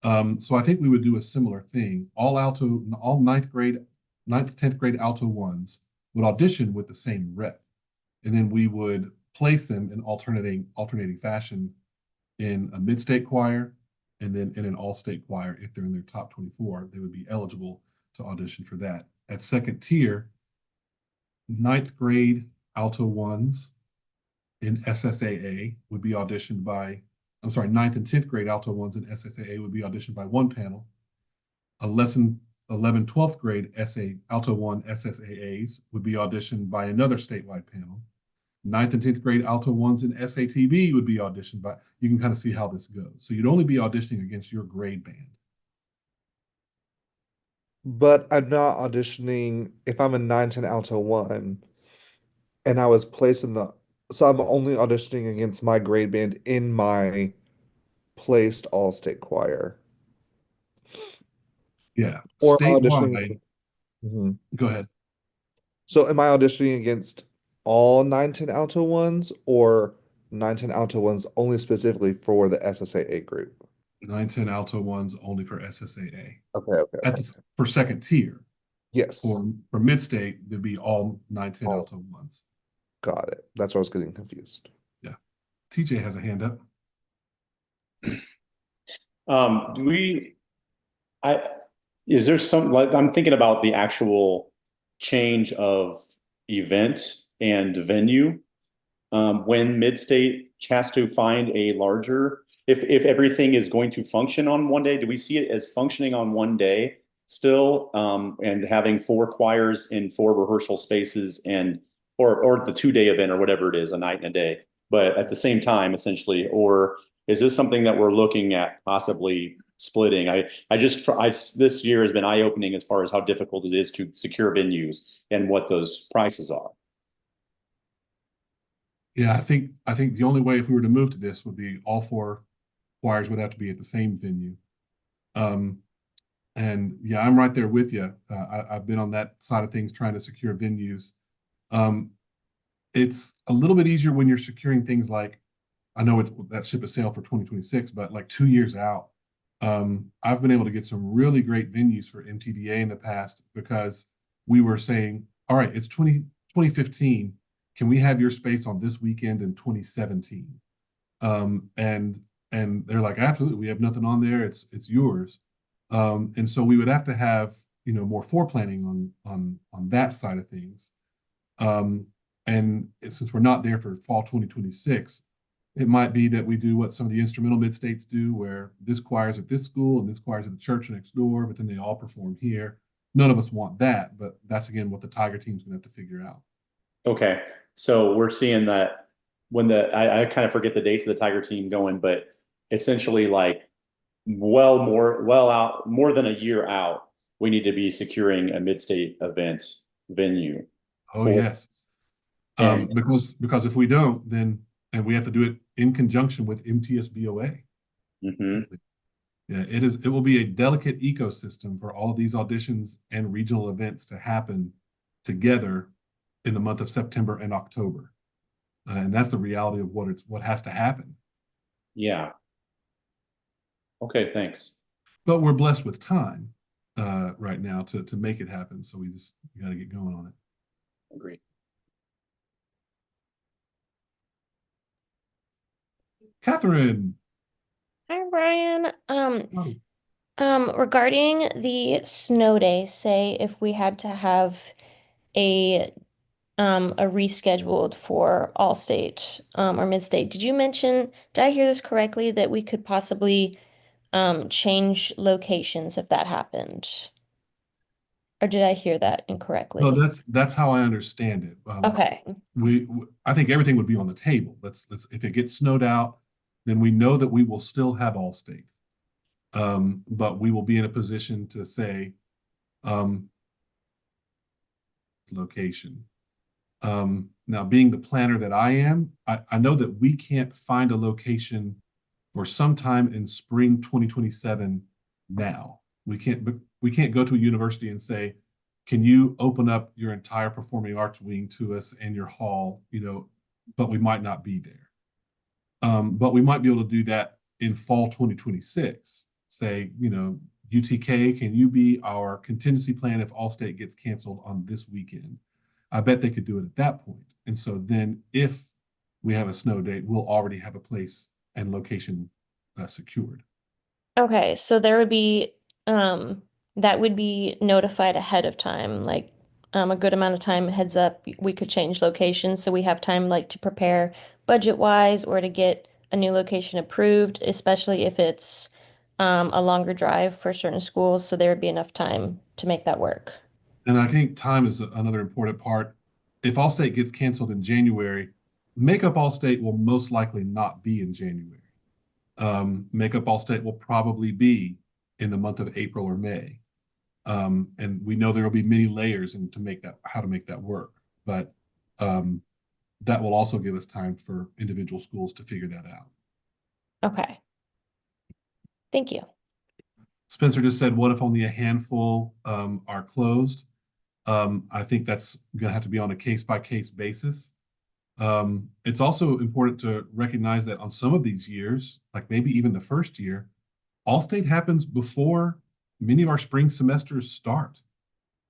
So I think we would do a similar thing. All 9th grade, 9th, 10th grade alto 1s would audition with the same rep. And then we would place them in alternating fashion in a mid-state choir and then in an all-state choir. If they're in their top 24, they would be eligible to audition for that. At second tier, 9th grade alto 1s in SSAA would be auditioned by, 9th and 10th grade alto 1s in SSAA would be auditioned by one panel. 11th, 12th grade alto 1 SSAAs would be auditioned by another statewide panel. 9th and 10th grade alto 1s in SATB would be auditioned by, you can kind of see how this goes. So you'd only be auditioning against your grade band. but I'm not auditioning if I'm a 910 alto one and I was placed in the, so I'm only auditioning against my grade band in my placed all-state choir. Yeah, Or am I auditioning? statewide. Mhm. Go ahead. So am I auditioning against all 910 alto ones or 910 alto ones only specifically for the SSAA group? 910 alto ones only for SSAA. Okay, okay, At okay. the for second tier. Yes. For mid-state, there'd be all 910 Oh, alto ones. got it. That's where I was getting confused. Yeah. TJ has a hand up. Do we, is there some, like, I'm thinking about the actual change of event and venue. When Mid-State has to find a larger, if everything is going to function on one day, do we see it as functioning on one day still? And having 4 choirs in 4 rehearsal spaces and, or the 2-day event or whatever it is, a night and a day, but at the same time, essentially, or is this something that we're looking at possibly splitting? This year has been eye-opening as far as how difficult it is to secure venues and what those prices are. Yeah, I think the only way if we were to move to this would be all 4 choirs would have to be at the same venue. And yeah, I'm right there with you. I've been on that side of things trying to secure venues. It's a little bit easier when you're securing things like, I know that ship has sailed for 2026, but like 2 years out. I've been able to get some really great venues for MTVA in the past because we were saying, all right, it's 2015. Can we have your space on this weekend in 2017? And they're like, absolutely, we have nothing on there. It's yours. And so we would have to have, more foreplanning on that side of things. And since we're not there for fall 2026, it might be that we do what some of the instrumental mid-states do, where this choir's at this school and this choir's at the church next door, but then they all perform here. None of us want that, but that's again what the Tiger team's gonna have to figure out. Okay, so we're seeing that when I kind of forget the dates of the Tiger team going, but essentially like more than a year out, we need to be securing a mid-state event venue. Oh, for, yes. and Because if we don't, then and we have to do it in conjunction with MTSBOA. mhm. Yeah, it will be a delicate ecosystem for all of these auditions and regional events to happen together in the month of September and October. And that's the reality of what has to happen. Yeah. Okay, thanks. But we're blessed with time right now to make it happen. So we got to get going on it. Agreed. Catherine. Hi, Brian. Oh, Regarding the snow day, say if we had to have a a rescheduled for Allstate or Midstate, did I hear this correctly that we could possibly change locations if that happened? Or did I hear that no, incorrectly? that's how I understand it. Okay. I think everything would be on the table. Let's if it gets snowed out, then we know that we will still have Allstate. But we will be in a position to say location. Now, being the planner that I am, I know that we can't find a location for sometime in spring 2027 now. We can't go to a university and say, can you open up your entire performing arts wing to us and your hall, but we might not be there. But we might be able to do that in fall 2026. Say, UTK, can you be our contingency plan if Allstate gets canceled on this weekend? I bet they could do it at that point. And so then if we have a snow date, we'll already have a place and location secured. Okay, so there would be that would be notified ahead of time, like a good amount of time heads up. We could change locations so we have time like to prepare budget wise or to get a new location approved, especially if it's a longer drive for certain schools, so there would be enough time to make that work. And I think time is another important part. If Allstate gets canceled in January, Makeup Allstate will most likely not be in January. Makeup Allstate will probably be in the month of April or May. And we know there will be many layers and to make that, how to make that work. But that will also give us time for individual schools to figure that out. Okay. Thank you. Spencer just said, what if only a handful are closed? I think that's going to have to be on a case-by-case basis. It's also important to recognize that on some of these years, like maybe even the first year, All-State happens before many of our spring semesters start.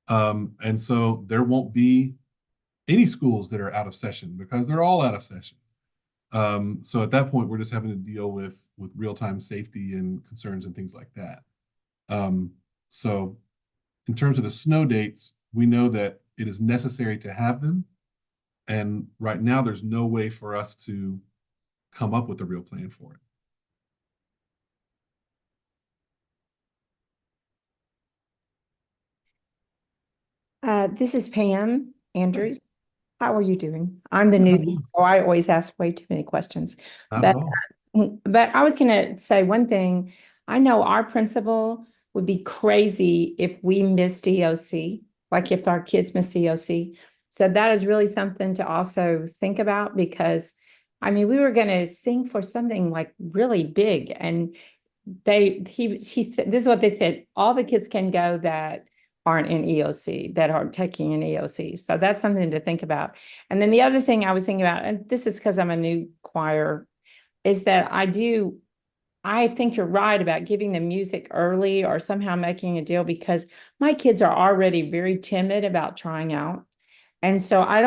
And so there won't be any schools that are out of session because they're all out of session. So at that point, we're just having to deal with real-time safety and concerns and things like that. So in terms of the snow dates, we know that it is necessary to have them. And right now, there's no way for us to come up with a real plan for it. This is Pam Andrews. How are you doing? I'm the newbie, so I always ask way too many questions. Not at all. But I was going to say one thing. I know our principal would be crazy if we missed EOC, like if our kids miss EOC. So that is really something to also think about because, I mean, we were going to sing for something like really big, and he said, this is what they said, all the kids can go that aren't in EOC, that are taking an EOC. So that's something to think about. And then the other thing I was thinking about, and this is because I'm a new choir, is that I think you're right about giving them music early or somehow making a deal because my kids are already very timid about trying out. And so I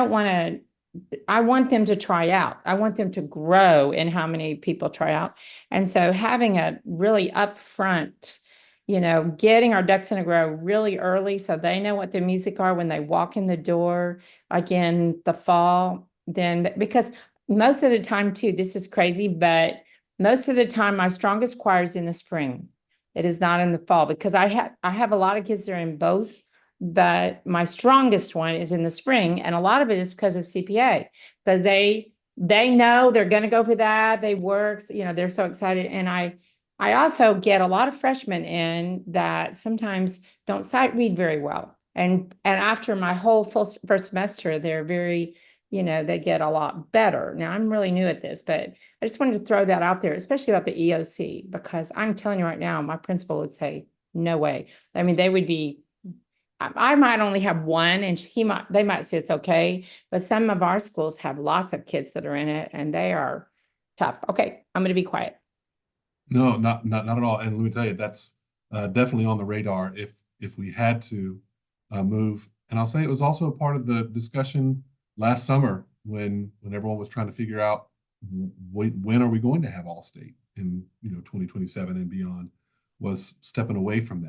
want them to try out. I want them to grow in how many people try out. And so having a really upfront, getting our ducks in a row really early so they know what the music are when they walk in the door, again, the fall, then because most of the time too, this is crazy, but most of the time my strongest choir is in the spring. It is not in the fall because I have a lot of kids that are in both, but my strongest one is in the spring. And a lot of it is because of CPA, because they know they're going to go for that. They work, they're so excited. And I also get a lot of freshmen in that sometimes don't sight read very well. And after my whole first semester, they're very, they get a lot better. Now I'm really new at this, but I just wanted to throw that out there, especially about the EOC, because I'm telling you right now, my principal would say, no way. I mean, they would be, I might only have one and they might say it's okay, but some of our schools have lots of kids that are in it and they are tough. Okay, I'm going to be quiet. No, not at all. And let me tell you, that's definitely on the radar if we had to move. And I'll say it was also a part of the discussion last summer when everyone was trying to figure out when are we going to have All-State in 2027 and beyond, was stepping away from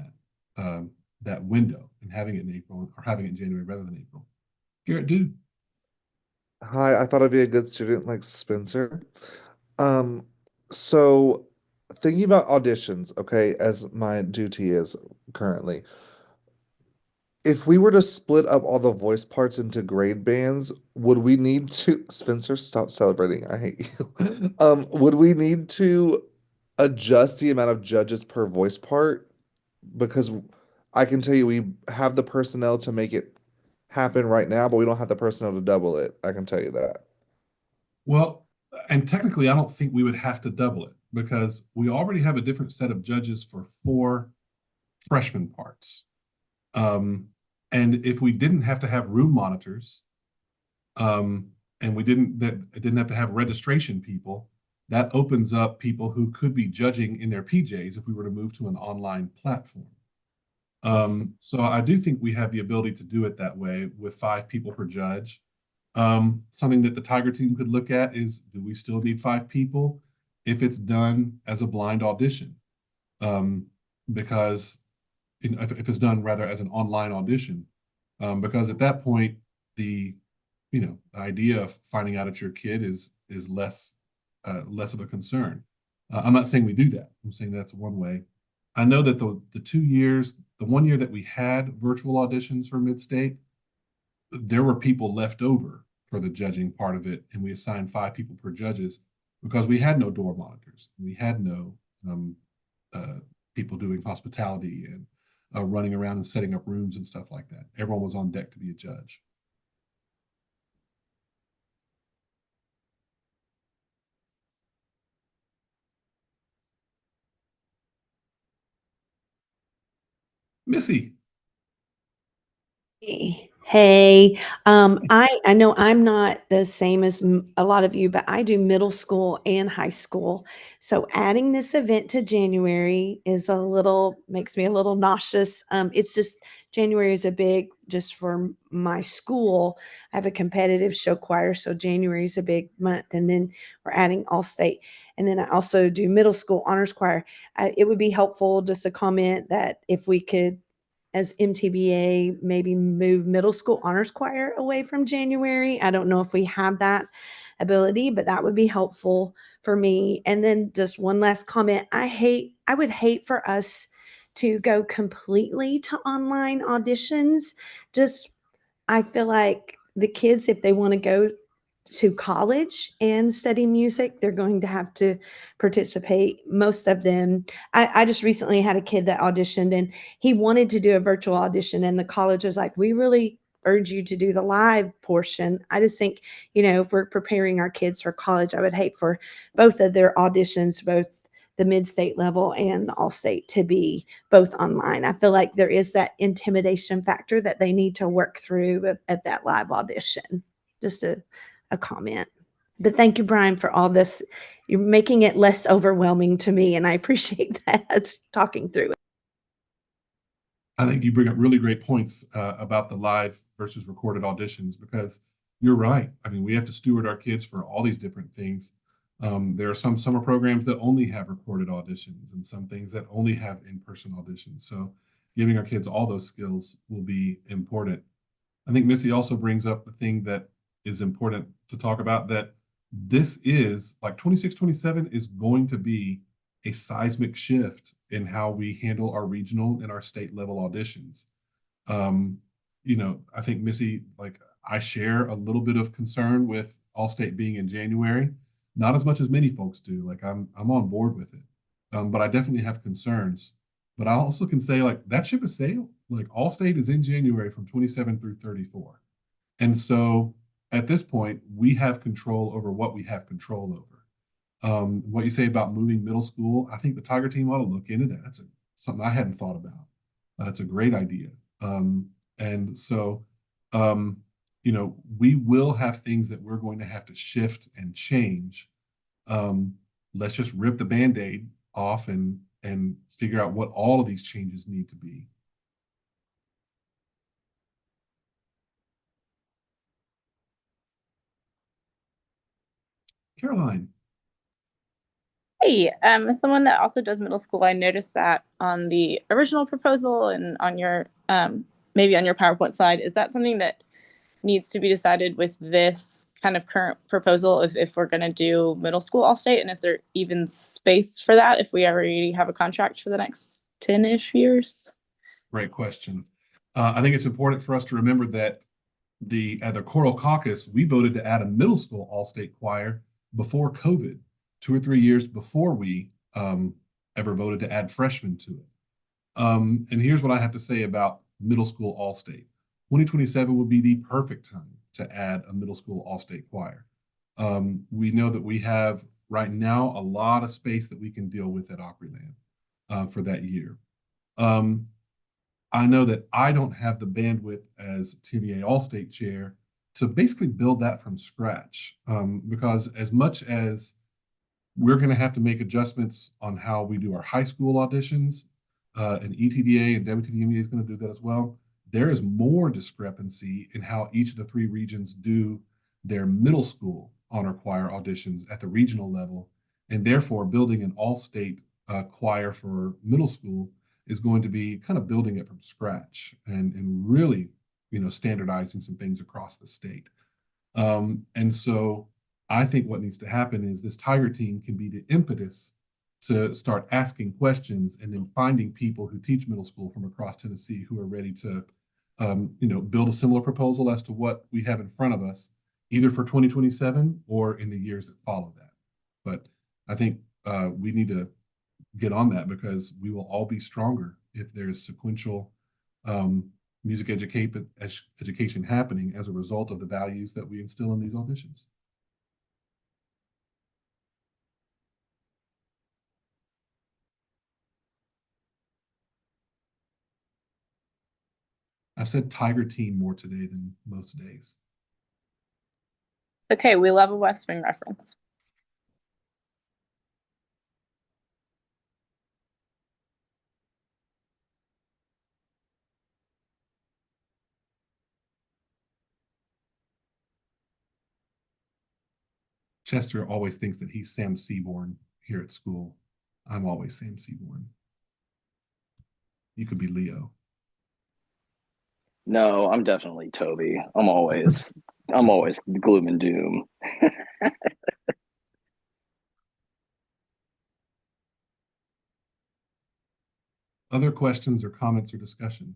that window and having it in April or having it in January rather than April. Garrett, dude. Hi, I thought I'd be a good student like Spencer. So thinking about auditions, okay, as my duty is currently, if we were to split up all the voice parts into grade bands, would we need to, Spencer, stop celebrating. I hate you. Would we need to adjust the amount of judges per voice part? Because I can tell you we have the personnel to make it happen right now, but we don't have the personnel to double it. I can tell you that. Well, and technically, I don't think we would have to double it because we already have a different set of judges for 4 freshman parts. And if we didn't have to have room monitors, and it didn't have to have registration people, that opens up people who could be judging in their PJs if we were to move to an online platform. So I do think we have the ability to do it that way with 5 people per judge. Something that the Tiger team could look at is, do we still need 5 people if it's done as a blind audition? Because if it's done rather as an online audition, because at that point, the idea of finding out it's your kid is less of a concern. I'm not saying we do that. I'm saying that's one way. I know that the 2 years, the 1 year that we had virtual auditions for Mid-State, there were people left over for the judging part of it, and we assigned 5 people per judges because we had no door monitors. We had no people doing hospitality and running around and setting up rooms and stuff like that. Everyone was on deck to be a judge. Missy. Hey, I know I'm not the same as a lot of you, but I do middle school and high school. So adding this event to January is makes me a little nauseous. It's just January is a big, just for my school. I have a competitive show choir, so January is a big month, and then we're adding all state. And then I also do middle school honors choir. It would be helpful just a comment that if we could, as MTVA, maybe move middle school honors choir away from January. I don't know if we have that ability, but that would be helpful for me. And then just one last comment. I would hate for us to go completely to online auditions. Just, I feel like the kids, if they want to go to college and study music, they're going to have to participate. Most of them. I just recently had a kid that auditioned and he wanted to do a virtual audition, and the college was like, we really urge you to do the live portion. I just think, if we're preparing our kids for college, I would hate for both of their auditions, both the mid-state level and the all-state, to be both online. I feel like there is that intimidation factor that they need to work through at that live audition. Just a comment. But thank you, Brian, for all this. You're making it less overwhelming to me, and I appreciate that, talking through it. I think you bring up really great points about the live versus recorded auditions, because you're right. I mean, we have to steward our kids for all these different things. There are some summer programs that only have recorded auditions and some things that only have in-person auditions. So giving our kids all those skills will be important. I think Missy also brings up the thing that is important to talk about, that this is like 26, 27 is going to be a seismic shift in how we handle our regional and our state level auditions. I think Missy, like, I share a little bit of concern with All-State being in January, not as much as many folks do. Like, I'm on board with it, but I definitely have concerns. But I also can say, like, that ship has sailed. Like, All-State is in January from 27 through 34. And so at this point, we have control over what we have control over. What you say about moving middle school, I think the Tiger team ought to look into that. That's something I hadn't thought about. That's a great idea. And so, we will have things that we're going to have to shift and change. Let's just rip the Band-Aid off and figure out what all of these changes need to be. Caroline. Hey, as someone that also does middle school, I noticed that on the original proposal and on your maybe on your PowerPoint slide, is that something that needs to be decided with this kind of current proposal if we're going to do middle school all state? And is there even space for that if we already have a contract for the next 10-ish years? Great question. I think it's important for us to remember that at the Choral Caucus, we voted to add a middle school all-state choir before COVID, 2 or 3 years before we ever voted to add freshmen to it. And here's what I have to say about middle school all-state. 2027 would be the perfect time to add a middle school all-state choir. We know that we have right now a lot of space that we can deal with at Opryland for that year. I know that I don't have the bandwidth as TVA All-State Chair to basically build that from scratch, because as much as we're going to have to make adjustments on how we do our high school auditions, and ETDA and WTDMA is going to do that as well, there is more discrepancy in how each of the 3 regions do their middle school honor choir auditions at the regional level, and therefore building an all-state choir for middle school is going to be kind of building it from scratch and really, standardizing some things across the state. And so I think what needs to happen is this Tiger team can be the impetus to start asking questions and then finding people who teach middle school from across Tennessee who are ready to, build a similar proposal as to what we have in front of us, either for 2027 or in the years that follow that. But I think we need to get on that, because we will all be stronger if there's sequential music education happening as a result of the values that we instill in these auditions. I said Tiger Team more today than most days. Okay, we love a West Wing reference. Chester always thinks that he's Sam Seaborn here at school. I'm always Sam Seaborn. You could be Leo. No, I'm definitely Toby. I'm always gloom and doom. Other questions or comments or discussion?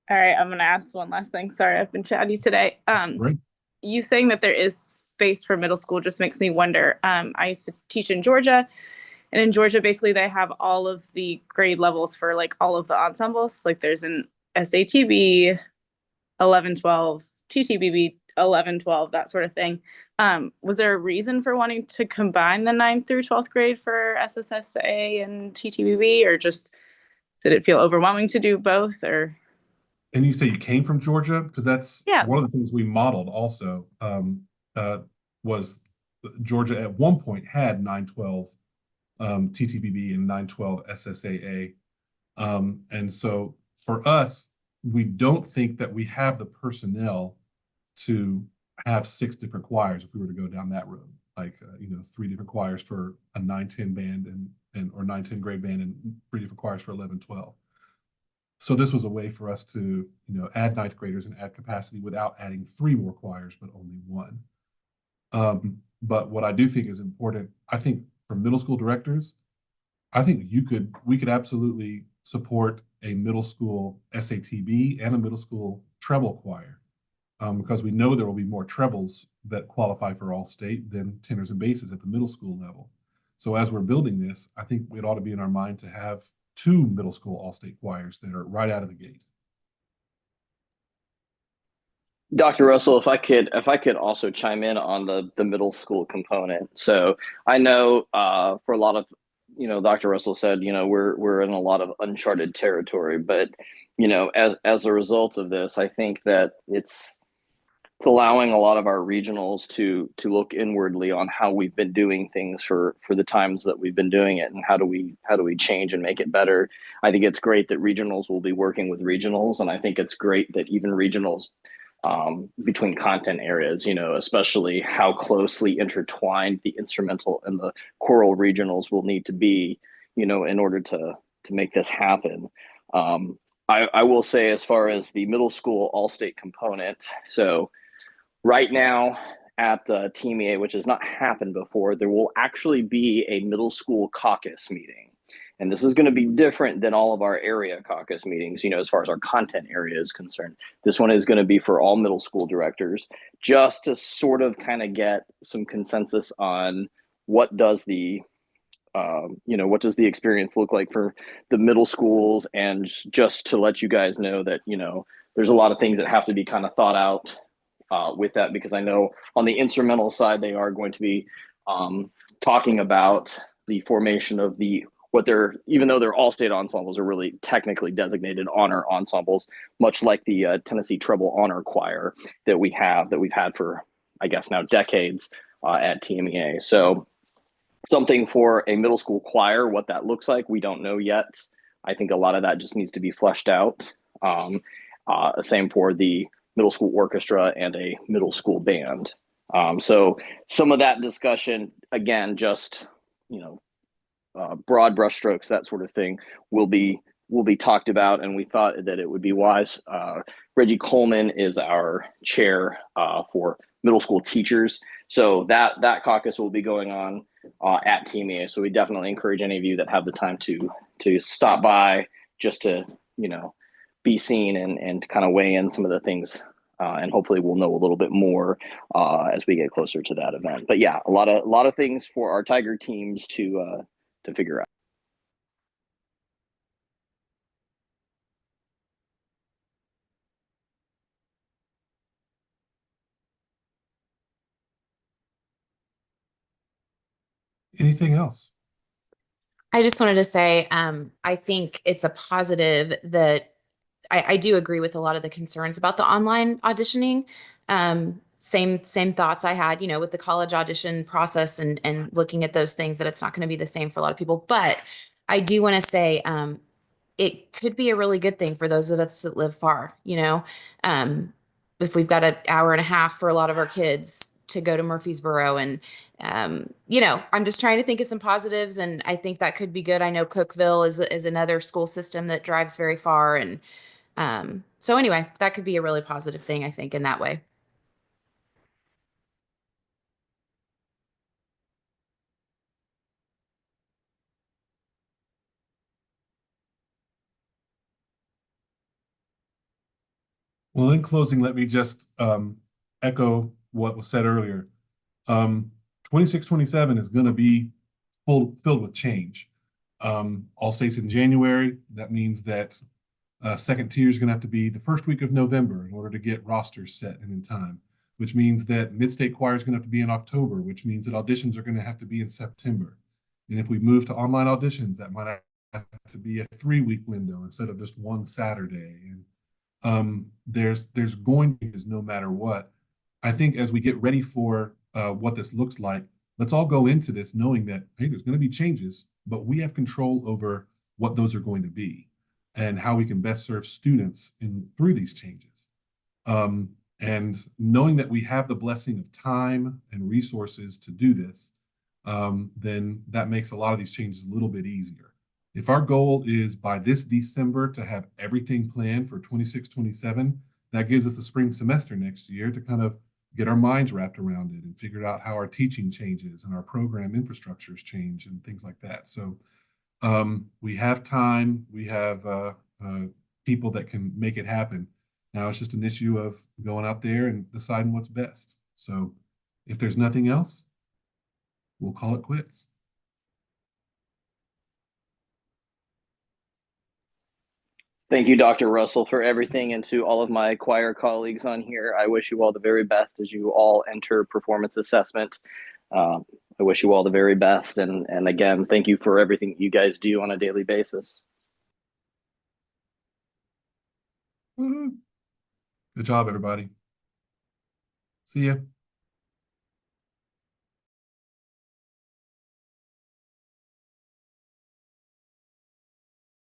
All right, I'm gonna ask one last thing. Sorry, I've been chatty today. Right. You saying that there is space for middle school just makes me wonder. I used to teach in Georgia, and in Georgia, basically they have all of the grade levels for like all of the ensembles. Like there's an SATB, 11, 12, TTBB, 11, 12, that sort of thing. Was there a reason for wanting to combine the 9th through 12th grade for SSSA and TTBB, or just did it feel overwhelming to do both? Or And you say you came from Georgia? Because that's Yeah. one of the things we modeled also, was Georgia at one point had 912 TTBB and 912 SSAA. And so for us, we don't think that we have the personnel to have 6 different choirs if we were to go down that road. Like, 3 different choirs for a 9-10 band or 9-10 grade band and 3 different choirs for 11-12. So this was a way for us to, add 9th graders and add capacity without adding 3 more choirs, but only 1. But what I do think is important, I think for middle school directors, I think we could absolutely support a middle school SATB and a middle school treble choir, because we know there will be more trebles that qualify for All-State than tenors and basses at the middle school level. So as we're building this, I think it ought to be in our mind to have 2 middle school All-State choirs that are right out of the gate. Dr. Russell, if I could also chime in on the middle school component. So I know for a lot of, Dr. Russell said, we're in a lot of uncharted territory, but as a result of this, I think that it's allowing a lot of our regionals to look inwardly on how we've been doing things for the times that we've been doing it, and how do we change and make it better. I think it's great that regionals will be working with regionals, and I think it's great that even regionals between content areas, especially how closely intertwined the instrumental and the choral regionals will need to be, in order to make this happen. I will say, as far as the middle school all-state component, so right now at TMEA, which has not happened before, there will actually be a middle school caucus meeting. And this is going to be different than all of our area caucus meetings, as far as our content area is concerned. This one is going to be for all middle school directors, just to sort of kind of get some consensus on what does the experience look like for the middle schools, and just to let you guys know that, there's a lot of things that have to be kind of thought out with that, because I know on the instrumental side, they are going to be talking about the formation of even though they're all state ensembles, are really technically designated honor ensembles, much like the Tennessee Treble Honor Choir that we've had for, I guess, now decades at TMEA. So something for a middle school choir, what that looks like, we don't know yet. I think a lot of that just needs to be fleshed out. Same for the middle school orchestra and a middle school band. So some of that discussion, again, just, broad brushstrokes, that sort of thing, will be talked about, and we thought that it would be wise. Reggie Coleman is our chair for middle school teachers, so that caucus will be going on at TMEA. So we definitely encourage any of you that have the time to stop by, just to be seen and kind of weigh in some of the things. And hopefully we'll know a little bit more as we get closer to that event. But yeah, a lot of things for our Tiger teams to figure out. Anything else? I just wanted to say, I think it's a positive that I do agree with a lot of the concerns about the online auditioning. Same thoughts I had, with the college audition process and looking at those things, that it's not going to be the same for a lot of people. But I do want to say, it could be a really good thing for those of us that live far, if we've got an hour and a half for a lot of our kids to go to Murfreesboro. And, I'm just trying to think of some positives, and I think that could be good. I know Cookeville is another school system that drives very far. And so anyway, that could be a really positive thing, I think, in that way. Well, in closing, let me just echo what was said earlier. 26-27 is going to be filled with change. All states in January. That means that second tier is going to have to be the first week of November in order to get rosters set and in time, which means that mid-state choir is going to have to be in October, which means that auditions are going to have to be in September. And if we move to online auditions, that might have to be a 3-week window instead of just one Saturday. And there's going to be, no matter what. I think as we get ready for what this looks like, let's all go into this knowing that, hey, there's going to be changes, but we have control over what those are going to be and how we can best serve students through these changes. And knowing that we have the blessing of time and resources to do this, then that makes a lot of these changes a little bit easier. If our goal is by this December to have everything planned for 26-27, that gives us the spring semester next year to kind of get our minds wrapped around it and figure out how our teaching changes and our program infrastructures change and things like that. So we have time, we have people that can make it happen. Now it's just an issue of going out there and deciding what's best. So if there's nothing else, we'll call it quits. Thank you, Dr. Russell, for everything, and to all of my choir colleagues on here. I wish you all the very best as you all enter performance assessment. I wish you all the very best. And again, thank you for everything you guys do on a daily basis. Good job, everybody. See ya.